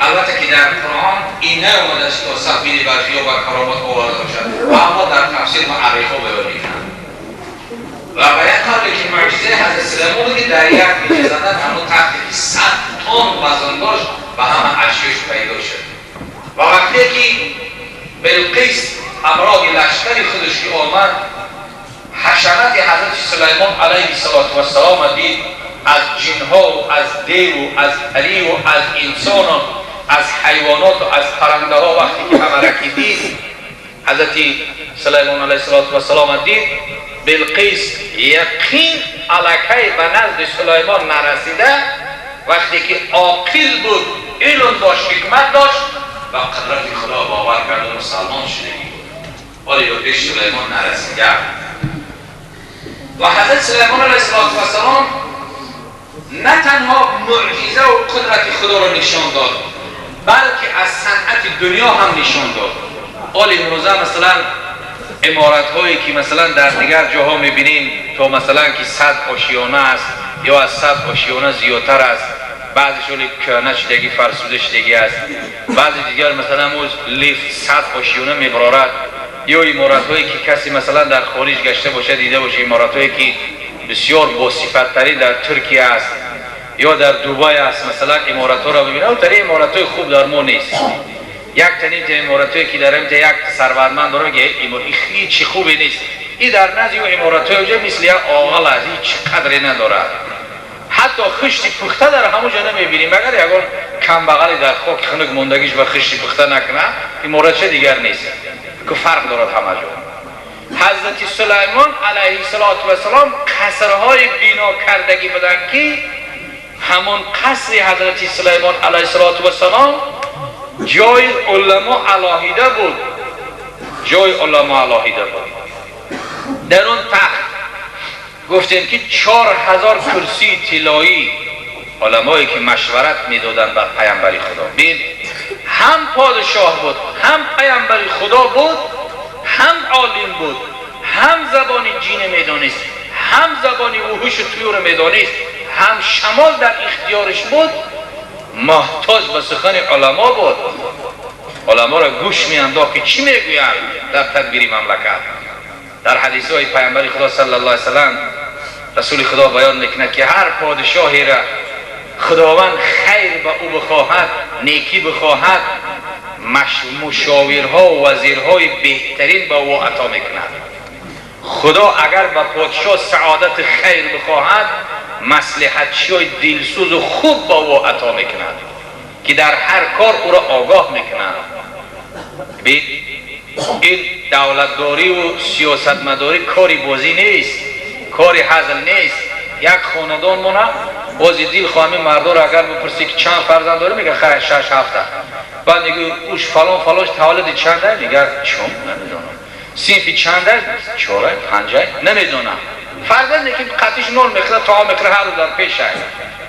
[SPEAKER 1] البته که در قرآن این نیامده است که آصف بین برخیا و کرامات آورده باشد، اما در تفسیر معرفه بیان میکنند. و باید قبل که معجزه حضرت سلیمان که در یک میجه زدن همون تختی که 100 تن وزن داشت و همه اشیاش پیدا شد. و وقتی که بلقیس امراض لشکری خودش که آمد، حشرات حضرت سلیمان علیه السلام دید، از جنها و از دیو و از پری و از انسان و از حیوانات و از پرنده ها وقتی که همه را دید، حضرت سلیمان علیه السلام دید، بلقیس یقین علاقه به نزد سلیمان نرسیده، وقتی که عاقل بود، علم داشت، حکمت داشت و قدرت خدا باور کرد و مسلمان شده بود، ولی به پیش سلیمان نرسیده. و حضرت سلیمان علیه السلام نه تنها معجزه و قدرت خدا را نشان داد، بلکه از صنعت دنیا هم نشان داد. حال امروزه مثلا عمارت هایی که مثلا در دیگر جاها میبینیم تا مثلا که 100 آشیانه است یا از 100 آشیانه زیادتر است، بعضیشون کهنه شدگی فرسوده شدگی است، بعضی دیگر مثلا موز لیفت 100 آشیانه میبرارد. یا عمارت هایی که کسی مثلا در خارج گشته باشه دیده باشه، عمارت هایی که بسیار با صفت ترین در ترکیه است یا در دوبای است، مثلا عمارت ها را ببینید، اون عمارت های خوب در ما نیست. یک تنین عمارتایی که در یک ثروتمند داره میگه این خیلی چی خوبی نیست، این در نزد او عمارتای اونجا مثل یک آغل از این چقدری نداره. حتی خشتی پخته در همونجا نمیبینیم، مگر یگان کم بغلی در خاک خنک موندگیش و خشتی پخته نکنه، عمارت چه دیگر نیست که فرق دارد همه جا. حضرت سلیمان علیه السلام قصرهای بنا کردگی بودن که همون قصر حضرت سلیمان علیه السلام جای علما علاهیده بود، جای علما علاهیده بود. در اون تخت گفتیم که 4000 کرسی طلایی، علمایی که مشورت میدادن بر پیامبر خدا. ببین هم پادشاه بود، هم پیامبر خدا بود، هم عالم بود، هم زبان جین میدانست، هم زبان وحوش و طیور میدانست، هم شمال در اختیارش بود، محتاج به سخن علما بود. علما را گوش میانداخت که چی میگویند در تدبیر مملکت. در حدیث های پیامبر خدا صلی الله علیه وسلم رسول خدا بیان میکنه که هر پادشاهی را خداوند خیر به او بخواهد، نیکی بخواهد، مشاورها و وزیرهای بهترین به او عطا میکند. خدا اگر به پادشاه سعادت خیر بخواهد، مصلحت‌های دلسوز و خوب به او عطا میکند که در هر کار او را آگاه میکند. این دولتداری و سیاستمداری کاری بازی نیست، کاری هزل نیست. یک خاندان مونه بازی دل خواهمی مردا را اگر بپرسی که چند فرزند داره میگه خیر 6 7. بعد میگه اوش فلان فلانش تولد چنده، میگه چون نمیدونم. صنفی چنده، 4 5 نمیدونم. فرزند که قطعش نون میخوره تا میخوره هر روز در پیش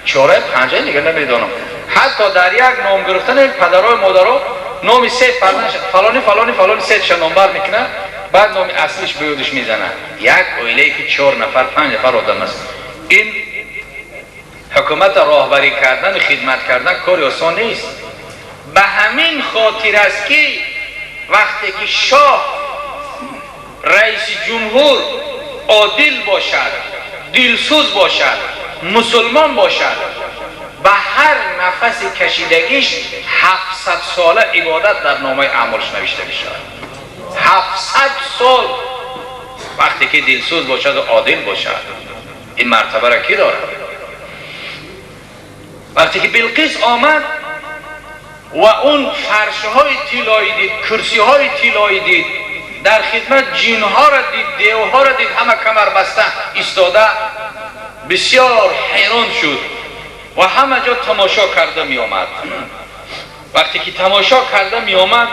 [SPEAKER 1] 4 5 میگه نمیدونم. حتی در یک نام گرفتن پدرای مادرها نام 3 فرزند فلانی فلانی فلانی 3 نمبر میکنه، بعد نام اصلیش به یادش میزنه. یک عائله که 4 نفر 5 نفر آدم است. این حکومت راهبری کردن، خدمت کردن کاری آسان نیست. به همین خاطر است که وقتی که شاه، رئیس جمهور عادل باشد، دلسوز باشد، مسلمان باشد، به هر نفس کشیدگیش 700 ساله عبادت در نامه اعمالش نوشته میشود. 700 سال وقتی که دلسوز باشد و عادل باشد. این مرتبه را کی دارد؟ وقتی که بلقیس آمد و اون فرشهای طلایی دید، کرسیهای طلایی دید، در خدمت جنها را دید، دیوها را دید، همه کمر بسته ایستاده، بسیار حیران شد و همه جا تماشا کرده می آمد. وقتی که تماشا کرده می آمد،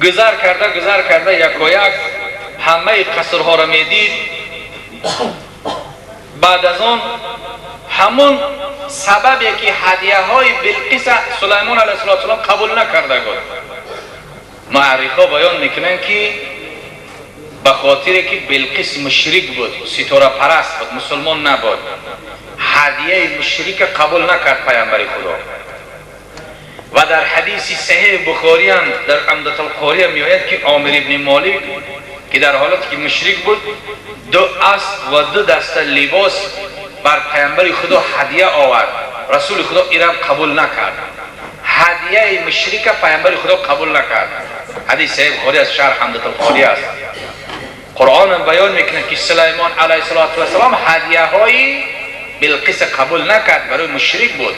[SPEAKER 1] گذر کرده یک همه قصرها را می دید. بعد از آن همون سببی که هدیه های بلقیس سلیمان علیه السلام قبول نکرده بود، معرخا بیان میکنن که به خاطر که بلقیس مشرک بود، ستاره پرست بود، مسلمان نبود، هدیه مشرک قبول نکرد پیامبر خدا. و در حدیث صحیح بخاری هم در عمدة القاری میآید که عامر ابن مالک که در حالت که مشرک بود 2 اسب و 2 دسته لباس بر پیامبر خدا هدیه آورد. رسول خدا ایران قبول نکرد. هدیه مشرک پیامبر خدا قبول نکرد. حدیث صحیح بخاری از شرح عمدة القاری است. قرآن بیان میکنه که سلیمان علیه السلام هدیه های بلقیس قبول نکرد، برای مشرک بود.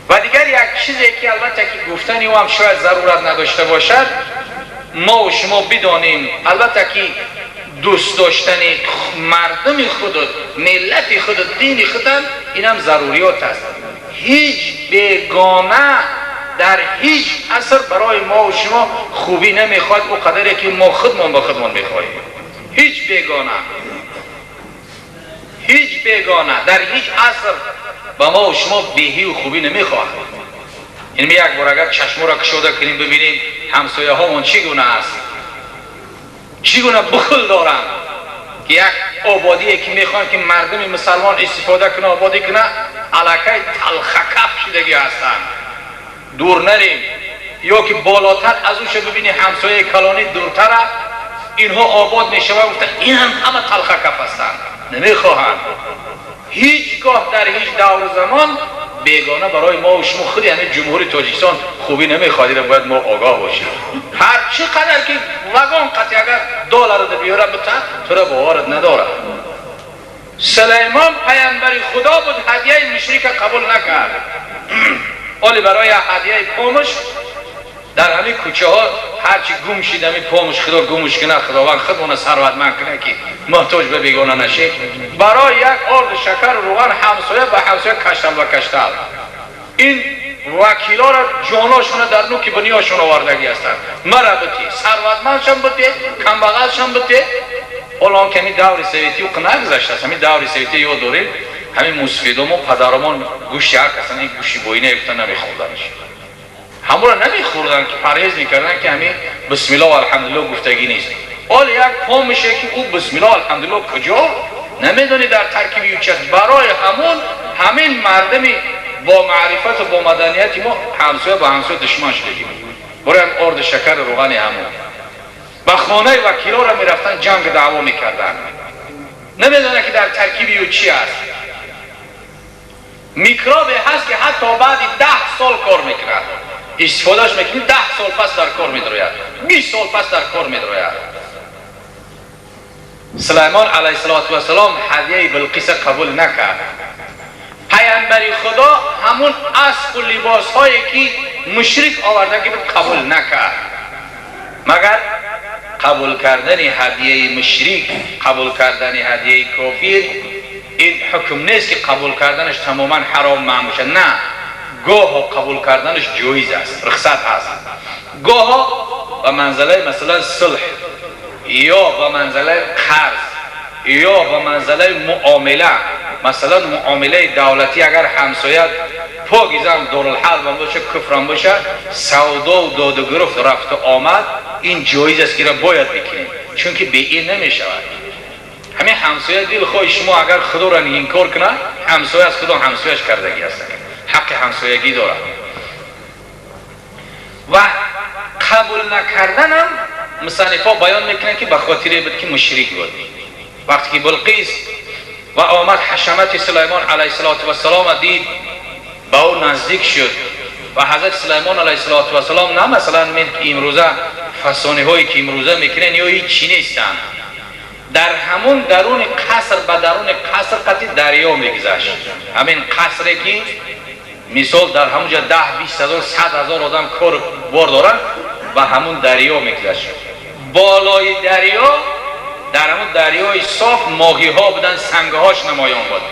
[SPEAKER 1] و دیگر یک چیزی که البته که گفتنی و هم شاید ضرورت نداشته باشد، ما و شما بدانیم، البته که دوست داشتن مردم خود، ملت خود، دین خود، این هم ضروریات است. هیچ بیگانه در هیچ اثر برای ما و شما خوبی نمیخواد او قدری که ما خودمان با خودمان میخواهیم. هیچ بیگانه در هیچ اثر با ما و شما بهی و خوبی نمیخواد. این یک بار اگر چشم را کشوده کنیم ببینیم همسایه هامون چگونه است، چگونه بخل دارن که یک آبادی که میخوان که مردم مسلمان استفاده کنه، آبادی کنه، علاقه تلخکف شدگی هستن. دور نریم یا که بالاتر از اوش ببینی همسایه کلانی دورتر اینها آباد میشه و گفتن این هم همه تلخکف هستن، نمیخواهند. هیچگاه در هیچ دور زمان بیگانه برای ما و شما خود یعنی جمهوری تاجیکستان خوبی نمیخواد. باید ما آگاه باشیم. هر چقدر که وگان قطعی اگر دلار رو بیاره بتا تو را باورت نداره. سلیمان پیامبر خدا بود، هدیه مشرک قبول نکرد. ولی برای هدیه پامش در همین کوچه ها هرچی گم شید همین پامش خدا گمش کنه، خداوند خودمون ثروتمند کنه که محتاج به بیگانه نشه. برای یک آرد شکر و روغن همسایه به همسایه کشتل و کشتل. این وکیلا را جاناشون در نوک بنیاشون آوردگی هستند. مربوطی ثروتمندشان بوده، کمبغلشان بوده. الان که همین دور سویتی و کنه گذشته است. همین دور سویتی یاد داریم، همین موسفیدمون پدرمون گوشی هر کسان این گوشی بوینه افتن نمیخوردنش. همون را نمیخوردن که پرهیز میکردن که همین بسم الله و الحمدلله گفتگی نیست. حال یک پا میشه که او بسم الله الحمدلله کجا نمیدونی در ترکیبی چیست. برای همین مردمی با معرفت و با مدنیتی ما همسایه با همسایه دشمن شدیم. برای هم آرد شکر روغن همون با خانه وکیلا را میرفتن جنگ دعوا میکردن. نمیدونه که در ترکیبی او چی است. میکروبی هست که حتی بعد 10 سال کار میکنه، استفادهش میکنی 10 سال پس در کار میدروید، 20 سال پس در کار میدروید. سلیمان علیه السلام هدیه بلقیس قبول نکرد. پیامبر خدا همون اسب و لباس هایی که مشرک آورده که قبول نکرد، مگر قبول کردن هدیه مشرک، قبول کردن هدیه کافر این حکم نیست که قبول کردنش تماما حرام معموشه. نه، گاه قبول کردنش جایز است، رخصت است. گاه به منزله مثلا صلح یا به منزله قرض یا به منزله معامله، مثلا معامله دولتی اگر همسایت پاگیزم دارالحرب هم باشه، کفر هم باشه، سودا و داد و گرفت رفت و آمد، این جایز است که را باید بکنیم، چون که به این نمی شود. همین همسایه دل خواهی شما اگر خدا را انکار کنه، همسایه از خدا همسایهش کردگی است، حق همسایگی داره. و قبول نکردن هم مصنفا بیان میکنن که به خاطر بود که مشرک بود. وقتی که بلقیس و آمد حشمت سلیمان علیه السلام دید، به او نزدیک شد و حضرت سلیمان علیه السلام نه مثلا من که امروزه فسانه هایی که امروزه میکنن یا هیچ چی نیستن، در همون درون قصر به درون قصر قطعی دریا میگذشت. همین قصری که مثال در همونجا 10 20 هزار 100 هزار آدم کار بار دارن و همون دریا میگذشت. بالای دریا در همون دریای صاف ماهی ها بودن، سنگه هاش نمایان بود.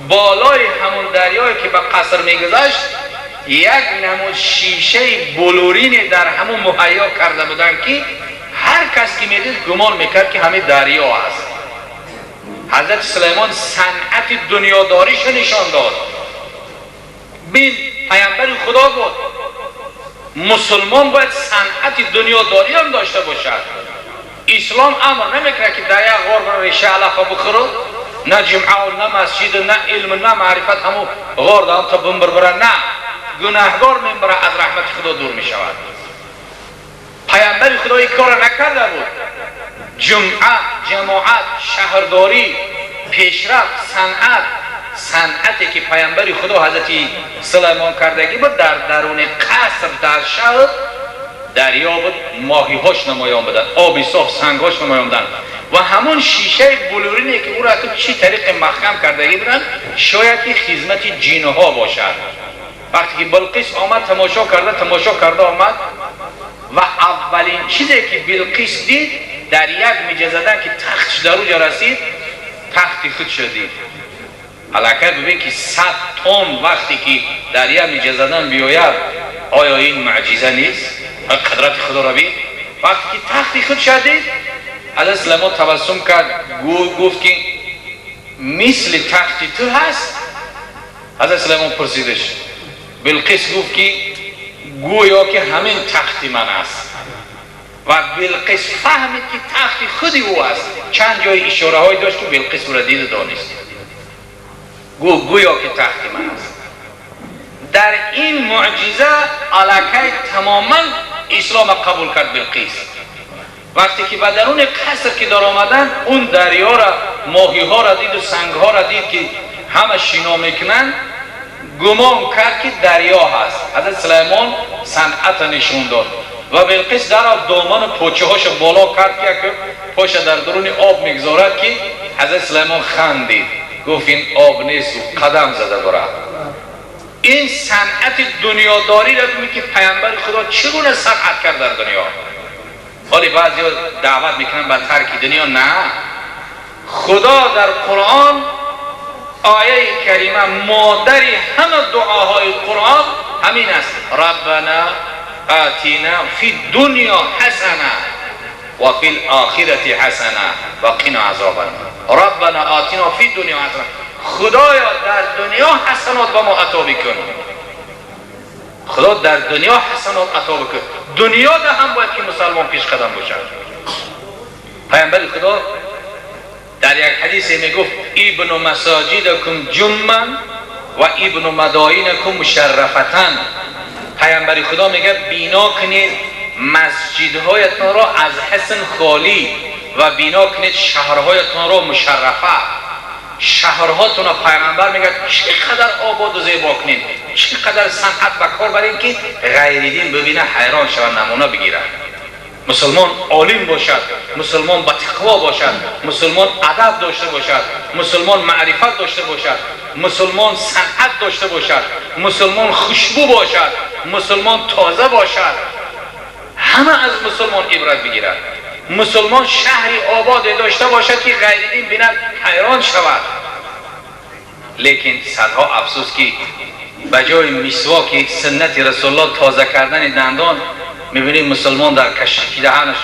[SPEAKER 1] بالای همون دریایی که به قصر میگذشت یک نمود شیشه بلورین در همون مهیا کرده بودن که هر کس که میدید گمان میکرد که همین دریا است. حضرت سلیمان صنعت دنیاداریش نشان داد. بین پیامبر خدا بود، مسلمان باید صنعت دنیاداری هم داشته باشد. اسلام امر نمیکنه که در یک غار برای ریشه علفه بخورو، نه جمعه و نه مسجد و نه علم و نه معرفت همو غار دارم تا بمبر برن. نه، گناهگار منبره از رحمت خدا دور می شود. پیامبر خدا این کار نکرده بود. جمعه، جماعت، شهرداری، پیشرفت، صنعتی که پیامبر خدا حضرت سلیمان کردگی بود در درون قصر در شهر دریا بود، ماهی هاش نمایان بدن، آبی صاف سنگ هاش نمایان بدن و همون شیشه بلورینی که او را تو چی طریق مخم کردگی بودن شاید که خدمت جینها باشد. وقتی که بلقیس آمد تماشا کرده آمد و اولین چیزی که بلقیس دید در یک میجه زدن که تختش در اونجا رسید، تخت خود شدید. علاقه ببین که 100 تن وقتی که در یک میجه زدن بیاید، آیا این معجزه نیست؟ قدرت خدا را بید. وقتی که تخت خود شدید، حضرت سلیمان تبسم کرد، گفت که مثل تخت تو هست؟ حضرت سلیمان پرسیدش، بلقیس گفت که گویا که همین تخت من است. و بلقیس فهمید که تخت خودی او است. چند جای اشاره های داشت که بلقیس او را دید و دانست. گویا که تخت من است. در این معجزه علاقه تماما اسلام قبول کرد بلقیس. وقتی که به درون قصر که در آمدن، اون دریا را، ماهی ها را دید و سنگ ها را دید که همه شنا میکنن، گمان کرد که دریا هست. حضرت سلیمان صنعت نشون داد و بلقیس در دامن پوچه هاش بالا کرد که پاش در درون آب میگذارد که حضرت سلیمان خندید، گفت این آب نیست و قدم زده برد. این صنعت دنیاداری را ببینید که پیامبر خدا چگونه صنعت کرد در دنیا. ولی بعضی دعوت میکنن به ترک دنیا. نه، خدا در قرآن آیه کریمه مادری همه دعاهای قرآن همین است: ربنا آتینا فی الدنیا حسنه و فی الاخرة حسنه و قنا عذاب النار. ربنا آتینا فی الدنیا حسنه، خدایا در دنیا حسنات به ما عطا بکن. خدا در دنیا حسنات عطا بکن. دنیا ده هم باید که مسلمان پیش قدم باشد. پیامبر خدا در یک حدیث میگفت ابن مساجدکم جمعا و ابن مداینکم مشرفتن. پیامبر خدا میگه بینا کنید مسجدهایتان را از حسن خالی و بنا کنید شهرهایتان را مشرفه. شهرهاتون را پیغمبر میگه چقدر آباد و زیبا کنید، چقدر صنعت به کار برین که غیر دین ببینه حیران شود، نمونه بگیره. مسلمان عالم باشد، مسلمان با تقوا باشد، مسلمان ادب داشته باشد، مسلمان معرفت داشته باشد، مسلمان صنعت داشته باشد، مسلمان خوشبو باشد، مسلمان تازه باشد، همه از مسلمان عبرت بگیرد. مسلمان شهری آباد داشته باشد که غیر دین بیند حیران شود. لیکن صدها افسوس که بجای مسواک سنت رسول الله تازه کردن دندان میبینیم مسلمان در کشکی دهنش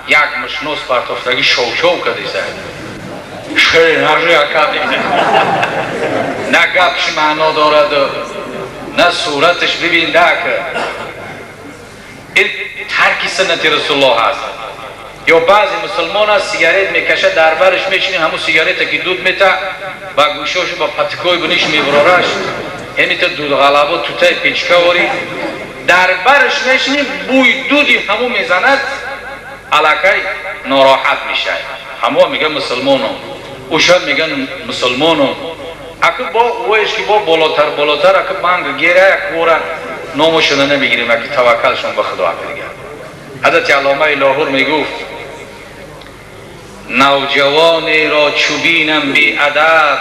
[SPEAKER 1] یک مشنوس پرتافتگی شو کردیزه، خیلی نرجوی کردیزه، نه گپش معنا دارد نه صورتش ببین که این ترک سنت رسول الله هست. یا بعضی مسلمان ها سیگارت میکشه در برش میشینی همون سیگارت که دود میته با گوشاشو با پتکای بنیش میبرارش همیتا دود غلبا توتای پیچکه واری در برش میشینی بوی دودی همون میزند علاقه ناراحت میشه. همون میگن مسلمانو اوشان میگن مسلمانو اکه با ویش که با بالاتر اکه بانگ گیره یک ورن نامشونه نمیگیریم اکه توکلشون به خدا دیگه. حضرت علامه لاهور میگفت نوجوانی را چوبینم بی ادب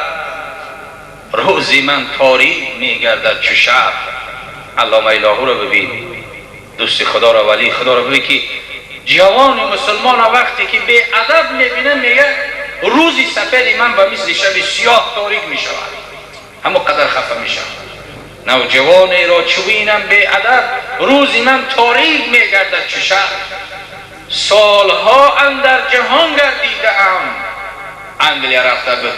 [SPEAKER 1] روزی من تاریک میگردد چو شب. علامه لاهور رو ببین، دوست خدا را ولی خدا را ببین که جوان مسلمان وقتی که بی ادب میبینه میگه روزی سپید من به مثل شب سیاه تاریک میشود، همو قدر خفه میشم. نوجوانی را چوبینم بی ادب روزی من تاریک میگردد چو شب. سالها اندر جهان گردیدم، انگلیا رفته بود،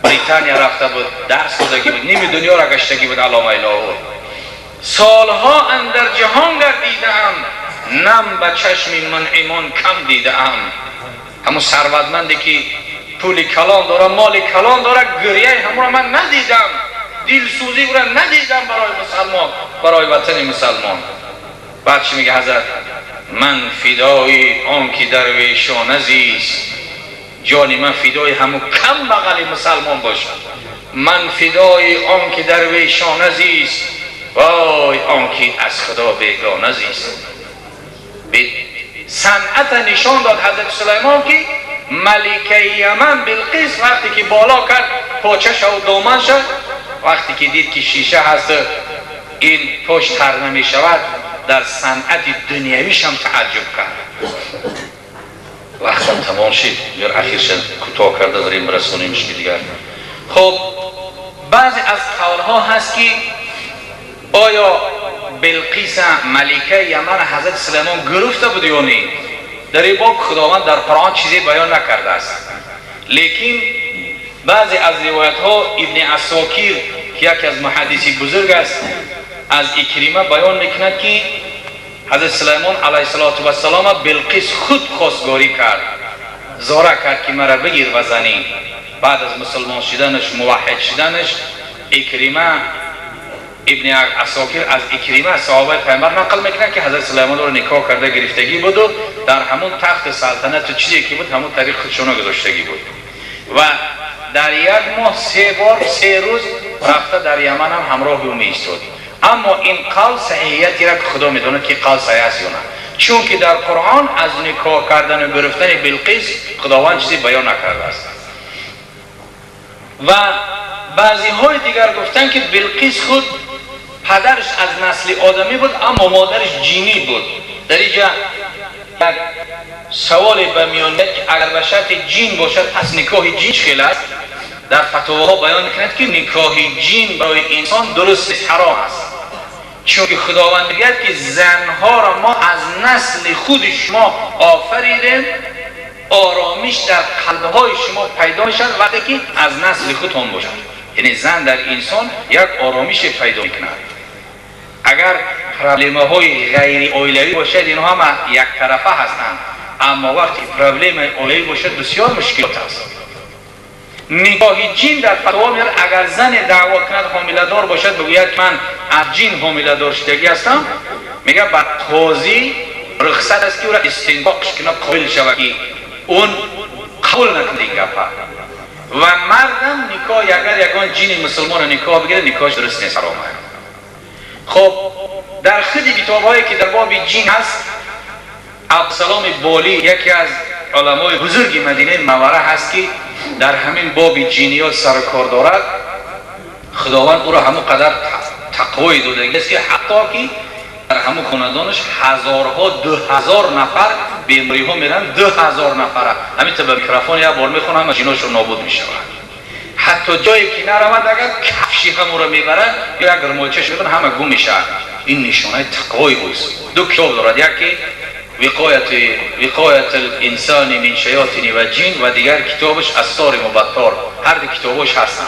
[SPEAKER 1] بریتانیا رفته بود، درس دادگی بود، نیمی دنیا را گشتگی بود علامه لاهور. سالها اندر جهان گردیدم، نم به چشم منعمان کم دیدم. همون ثروتمندی که پول کلان داره، مال کلان داره، گریه همون را من ندیدم، دلسوزی او را ندیدم برای مسلمان، برای وطن مسلمان. بعد چی میگه حضرت؟ من فدای آن که درویشان عزیز، جانی من فدای همون کم بغل مسلمان باشد. من فدای آن که درویشان عزیز، وای آن که از خدا بیگانه عزیز. به صنعت نشان داد حضرت سلیمان که ملکه یمن بلقیس وقتی که بالا کرد پاچش و دامنش، وقتی که دید که شیشه هست این پشت تر نمی شود، در صنعت دنیویش هم تعجب کرد. وقتم تمام شد، در اخیرش کوتاه کرده داریم برسونیمش که دیگر. خب بعضی از قولها هست که آیا بلقیس ملکه یمن حضرت سلیمان گرفته بود یا نه؟ در این باب خداوند در قرآن چیزی بیان نکرده است. لیکن بعضی از روایت ها ابن عساکر که یکی از محدثی بزرگ است از اکریمه بیان میکند که حضرت سلیمان علیه السلام بلقیس خود خواستگاری کرد، زاره کرد که مرا بگیر و زنی. بعد از مسلمان شدنش، موحد شدنش، اکریمه ابن عساکر از اکریمه صحابه پیامبر نقل میکنه که حضرت سلیمان رو نکاح کرده گرفتگی بود و در همون تخت سلطنت و چیزی که بود همون طریق خودشون گذاشتگی بود و در یک ماه 3 روز رفته در یمن هم همراه او ایستاد. اما این قول صحیحیتی را که خدا میدونه که قول صحیح است یا نه، چون که در قرآن از نکاح کردن و گرفتن بلقیس خداوند چیزی بیان نکرده است. و بعضی های دیگر گفتن که بلقیس خود پدرش از نسل آدمی بود اما مادرش جینی بود. در اینجا یک سوال به میان میاد که اگر به شرط جین باشد پس نکاح جین چه است؟ در فتواها بیان میکند که نکاح جین برای انسان درست حرام است، چون که خداوند میگه که زنها را ما از نسل خود شما آفریدیم، آرامش در قلبهای شما پیدا میشد وقتی که از نسل خودتون باشد. یعنی زن در انسان یک آرامش پیدا میکند. اگر پرابلم های غیر اولیوی باشد اینها هم یک طرفه هستند، اما وقتی پرابلم اولیوی باشد بسیار مشکلات است. نکاح جین در فتوا میاد اگر زن دعوا کند حامله دار باشد بگوید من از جین حامله دار شدگی هستم، میگه بعد قاضی رخصت است که او را استنباقش کنه قابل شود که اون قبول نکنه این گپا. و مردم نکاح اگر یکان جین مسلمان نکاح بگیره نکاحش درست نیست، حرامه. خب در خیلی کتاب‌هایی که در باب جین هست، عبدالسلام بالی یکی از علمای بزرگ مدینه منوره هست که در همین باب جینیات سر کار دارد. خداوند او را همون قدر تقوی داده است که حتی که در همون خاندانش هزارها 2000 نفر بیماری ها میرن، 2000 نفر همین تا به میکروفون یک بار میخونم و جیناشون نابود میشود. حتی جایی که نرود اگر کفشی هم را میبرن یا اگر مالچش میبرن همه گم میشن. این نشانه تقوی اوست. دو کتاب دارد، یکی وقایت الانسان من شیاطین و جن و دیگر کتابش اسرار مبتار. هر دو کتابش هستن.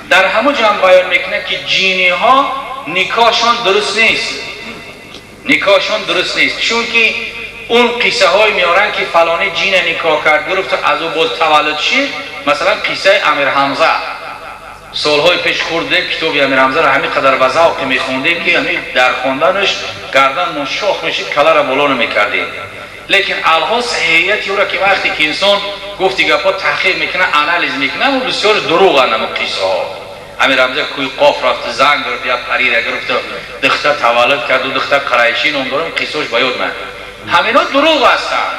[SPEAKER 1] در همون جا هم بیان میکنه که جینی ها نکاحشان درست نیست. نکاحشان درست نیست چون که اون قصه های میارن که فلانی جین نکاح کرد گرفت از او باز تولد شد. مثلا قصه امیر حمزه سالهای پیش خورده کتاب امیر حمزه را همین قدر به ذوق میخوندیم که همین در خواندنش گردن من شاخ میشید، کله را بالا نمیکردیم. لیکن الها صحیحیت او را که وقتی که انسان گفتی گپا تحقیق میکنه، آنالیز میکنه، و بسیار دروغ هستند قصه ها. امیر حمزه کوی قاف رفت، زنگ گرفت، یا پری را گرفت، دختر تولد کرد و دختر قریشی نام دارم، قصهش بیاد من. همینا دروغ هستند.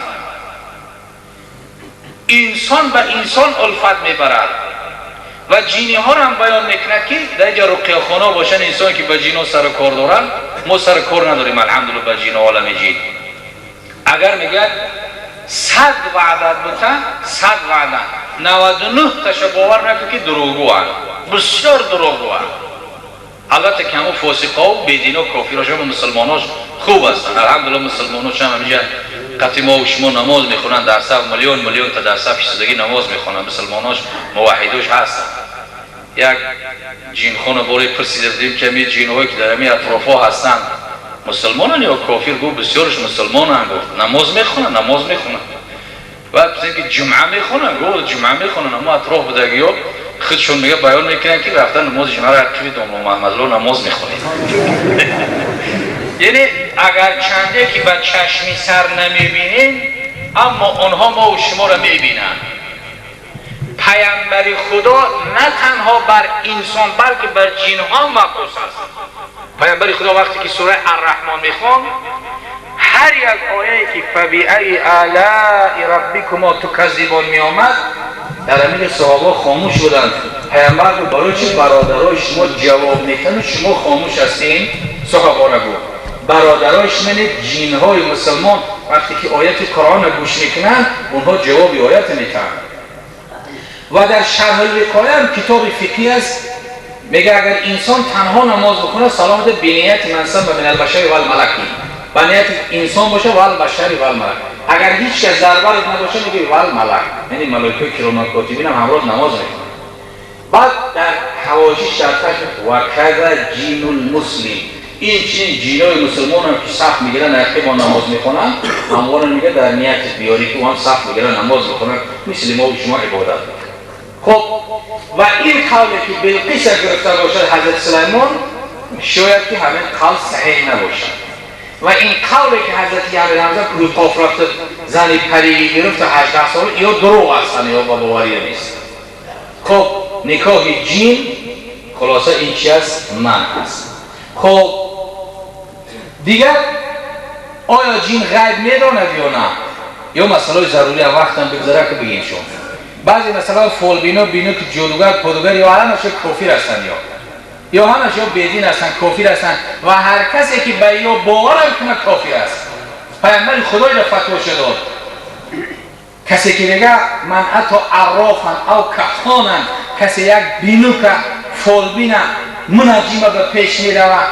[SPEAKER 1] انسان به انسان الفت میبرد و جینی ها را هم بیان میکنه که در اینجا رقیه خانه باشن انسان که به جین ها سر کار دارن. ما سر کار نداریم الحمدلله به جین عالم جین. اگر میگه 100 وعده بودن 100 وعده 99 تاش باور نکنه که دروغگو هستند، بسیار دروغگو هستند. البته که همون فاسقا و بدینا و کافرها و مسلماناش خوب هستند. الحمدلله مسلماناش هم همینجا قطعی ما و شما نماز میخونن، در صف میلیون تا در صف ایستادگی نماز میخونن. مسلماناش موحدوش هستن. یک جین خونه باری پرسیده بودیم که می جین‌هایی که در همین اطرافا هستن مسلمانان یا کافر؟ گفت بسیارش مسلمانن. گفت نماز میخونن بعد پرسیدیم که جمعه میخونن؟ گفت جمعه میخونن، اما اطراف بودگی‌ها خودشون میگه بیان میکنن که رفتن نماز جمعه را توی دامن محمد الله نماز میخونید. یعنی اگر چنده که با چشمی سر نمیبینیم اما آنها ما و شما را میبینن. پیامبر خدا نه تنها بر انسان بلکه بر جن ها مخصوص است. پیامبر خدا وقتی که سوره الرحمن میخوان، هر یک آیه که فبیعی آلاء ربکما تکذبان میآمد، در همین صحابه خاموش بودند. پیامبر گفت برای چی برادرای شما جواب میکنن شما خاموش هستین؟ صحابه را گفت برادرایش من جنهای مسلمان وقتی که آیت قرآن را گوش میکنن اونها جواب آیت میتن. و در شرح الوقایه هم کتاب فقهی است، میگه اگر انسان تنها نماز بخونه سلامت بنیت منصب و من البشر و الملکی، بنیت انسان باشه و البشر و الملک. اگر هیچ کس در برد نباشه میگه و الملک، یعنی ملائکه کرام کاتبین هم همراه نماز میکنن. بعد در حواشی شرطش و کذا جین المسلم، این چنین جینای مسلمان هم که صف میگیرن نرخی با نماز میکنن، هموارا میگه در نیت بیاری که هم صف میگیرن نماز میکنن مثل ما و شما عبادت میکنن. خب و این قولی که بلقیس گرفته باشد حضرت سلیمان شاید که همین قول صحیح نباشد. و این قولی که حضرت امیر حمزه کوی قاف رفته زنی پری گرفته 18 سال یا دروغ هستن یا باوری نیست. خب نکاح جین خلاصه این چی است؟ من هست. خب دیگر آیا جین غیب میداند یا نه؟ یا مسئله ضروری وقت هم بگذاره که بگیم شما بعضی مثلا فولبینا بینو که جادوگر پادوگر یا همش کافر هستن یا همش یا بدین هستن کافر هستن و هر کسی که به یا باور کنه کافر است. پیامبر خدای را فتوا شد کسی که میگه من حتی عرافم او کهانم، کسی یک بینو که فولبینا منجمه به پیش میروه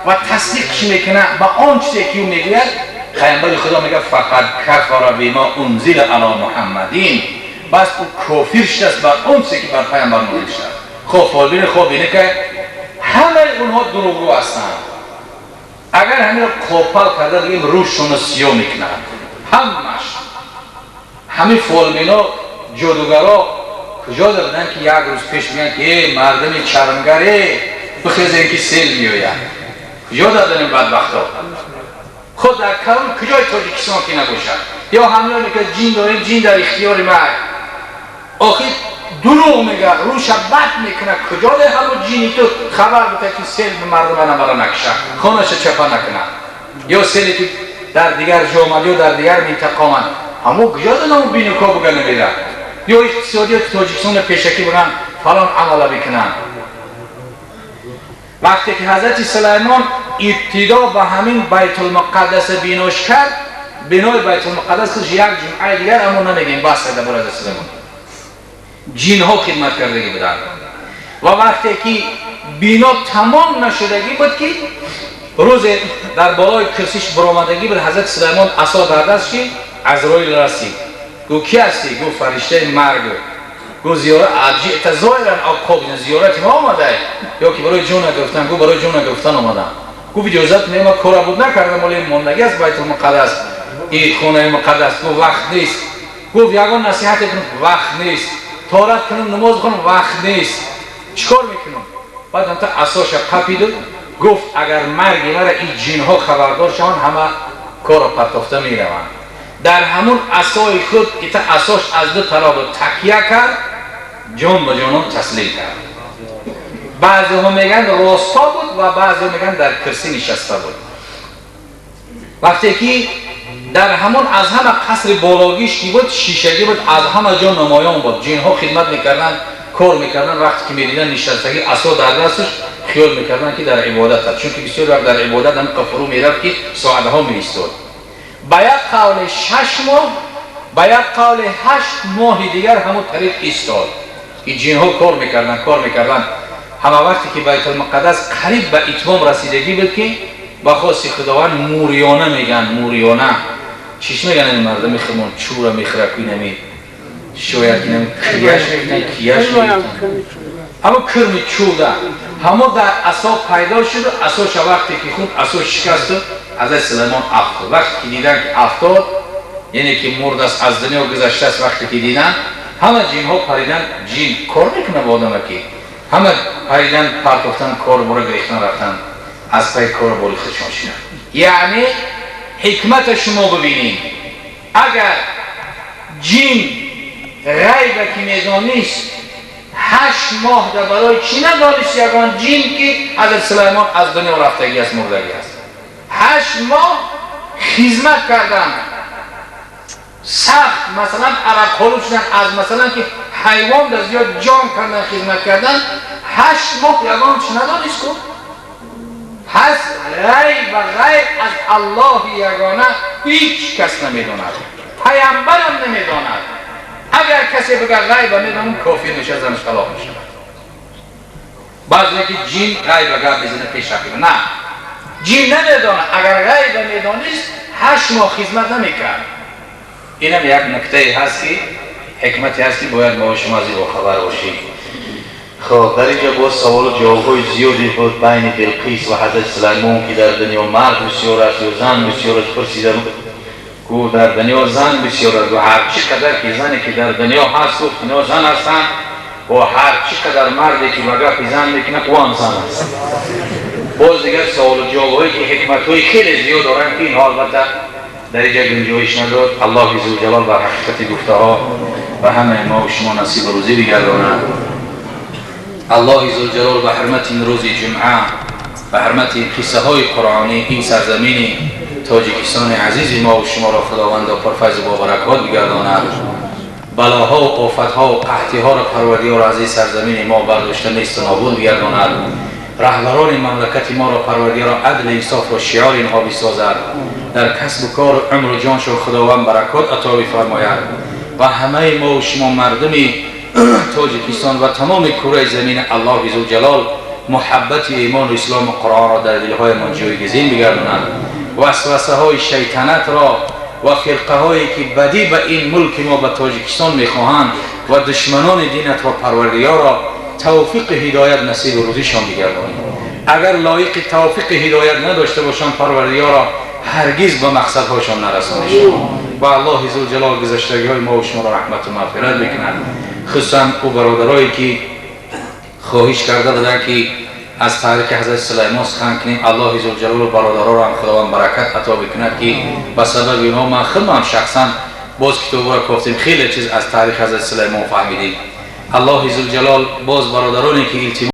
[SPEAKER 1] و تصدیقش میکنه با آن چیزی که او میگوید، پیامبر خدا میگه فقط کفر بما انزل علی محمدین، بس او کافر شد بر اون چیزی که بر پیامبر نازل شد. خب فولبین خوب اینه که همه اونها دروغگو هستند. اگر همین رو کپل کرده بگیم روششون رو سیاه میکنن همش. همین فولبینا جادوگرا کجا دادن که یک روز پیش میگن که مردم چرمگره بخیزن که سیل میوید، کجا دادن این بدبخت ها؟ خود در کلام کجای تاجیکستان که نباشد
[SPEAKER 2] یا همینانی که جین داریم، جین در اختیار مرگ. آخه دروغ میگه، روش بد میکنه، کجا ده همون جینی تو خبر بده که سیل به مردم نبره نکشه، خونش چپا نکنه، یا سیلی که در دیگر جا آمد یا در دیگر منطقه آمد، همون کجا ده نمو بینوکا بگه نمیره، یا اقتصادی تاجیکستان پیشکی بگن فلان عمله بکنن. وقتی که حضرت سلیمان ابتدا به همین بیت المقدس بیناش کرد، بنای بیت المقدس یک جمعه دیگر اما نمیگیم بس کرده برای حضرت سلیمان، جین ها خدمت کردگی بودن. و وقتی که بینا تمام نشدگی بود که روز در بالای کرسیش برآمدگی بود، حضرت سلیمان عصا در دست که عزراییل رسید. گو کی هستی؟ گو فرشته مرگ. گو زیارت اجئت زائرا عقاب، زیارت ما آمده یا که برای جون گرفتن؟ گو برای جون گرفتن آمدم. گو اجازت میدم، کار بود نکردم، ولی ماندگی از بیت المقدس، این خانه مقدس. گو وقت نیست. گو یگان نصیحت کنم وقت نیست. طهارت کنم نماز بخونم وقت نیست. چیکار میکنم؟ بعد انت عصاش قپید و گفت اگر مرگی مرا این جین ها خبردار شوند همه کار پرتافته میروند. در همون عصای خود ایتا عصاش از دو طرف تکیه کرد، جان به جانم تسلیم کرد. بعضی ها میگن راستا بود و بعضی ها میگن در کرسی نشسته بود. وقتی که در همون از همه قصر بالاگیش کی بود، شیشگی بود، از همه جا نمایان بود. جین ها خدمت میکردن، کار میکردن. وقتی که میدیدن نشستگی عصا در دستش، خیال میکردن که در عبادت هست، چون که بسیار وقت در عبادت هم فرو میرفت که ساعتها میایستاد. با یک قول 6 ماه، با یک قول 8 ماه دیگر همون طریق ایستاد که جین ها کار میکردن. همه وقتی که بیت المقدس قریب به اتمام رسیدگی بود که با خاصی خداوند موریانه میگن، موریانه چیش میگن این مردم میخمون چوره میخره کوی نمی شاید که نمی کریش میکنن، کیش میکنن، همون کرمی چوده همون در عصا پیدا شد و عصاش وقتی که خود عصا شکست و حضرت سلیمان افتاد. وقتی که دیدن که افتاد یعنی که مرد است، از دنیا گذشته است، وقتی که دیدن همه جین ها پریدن. جین کار میکنه با آدم که همه پریدن، پرتافتن، کار برای گریختن رفتن، از پای کار باری خودشان شدن. یعنی حکمت شما ببینید، اگر جین غیبه که میدانیست 8 ماه در برای چی ندانیست یکان جین که حضرت سلیمان از دنیا رفتگی است، مردگی است. 8 ماه خدمت کردن سخت، مثلا عرق خلوط شدن، از مثلا که حیوان در زیاد جان کردن، خدمت کردن. 8 ماه یکان چی ندانیست کن؟ پس غیب و غیب از الله یگانه هیچ کس نمیداند، پیامبرم نمیداند. اگر کسی بگه غیب میدانم کافر میشه، زنش طلاق میشه. بعضی که جین غیب غیب بزنه پیش رفت، نه، جین نمیدانه. اگر غیب میدانست 8 ماه خدمت نمیکرد. اینم یک نکته هست که حکمتی هست که باید ما شما از این خبر باشید. خب در اینجا باز سوال و جواب‌های زیادی بود بین بلقیس و حضرت سلیمان که در دنیا مرد بسیار است یا زن بسیار است. پرسیدم که در دنیا زن بسیار است و هر چقدر که زنی که در دنیا هست گفت اینا زن هستند و هر چقدر مردی که بگه زن میکنه وان زن هست. باز دیگر سوال و جواب‌هایی که حکمت‌های خیلی زیاد دارن که اینها البته در اینجا گنجایش نداد. الله عزوجل بر حقیقت گفته‌ها و همه ما و شما نصیب روزی بگرداند. الله عزوجل به حرمت این روز جمعه، به حرمت قصه های قرآنی، این سرزمین تاجیکستان عزیز ما و شما را خداوند پرفیض و برکات بگرداند. بلاها و آفتها و قحطیها را پروردگار از این سرزمین ما برداشته نیست و نابود بگرداند. رهبران مملکت ما را پروردگار عدل انصاف و شعار اینها بسازد. در کسب و کار و عمر و جانشان خداوند برکات عطا بفرماید و همه ما و شما مردمی تاجیکستان و تمام کره زمین الله عزوجل محبت ایمان و اسلام و قرآن را در دلهای ما جایگزین بگرداند. وسوسه های شیطنت را و فرقه هایی که بدی به این ملک ما به تاجیکستان میخواهند و دشمنان دینت و پروردگار را توفیق هدایت نصیب روزیشان بگردانید. اگر لایق توفیق هدایت نداشته باشند پروردگار را هرگز به مقصدهاشان نرسانیشان. و الله عزوجل گذشتگی های ما و شما را رحمت و مغفرت بکند. خصوصا او برادرایی که خواهش کرده بودند که از تاریخ حضرت سلیمان سخن کنیم. الله ذوالجلال و برادرها رو هم خداوند برکت عطا بکند که به سبب اینها من خودم شخصا باز کتاب را گفتیم خیلی چیز از تاریخ حضرت سلیمان فهمیدیم. الله ذوالجلال باز برادرانی که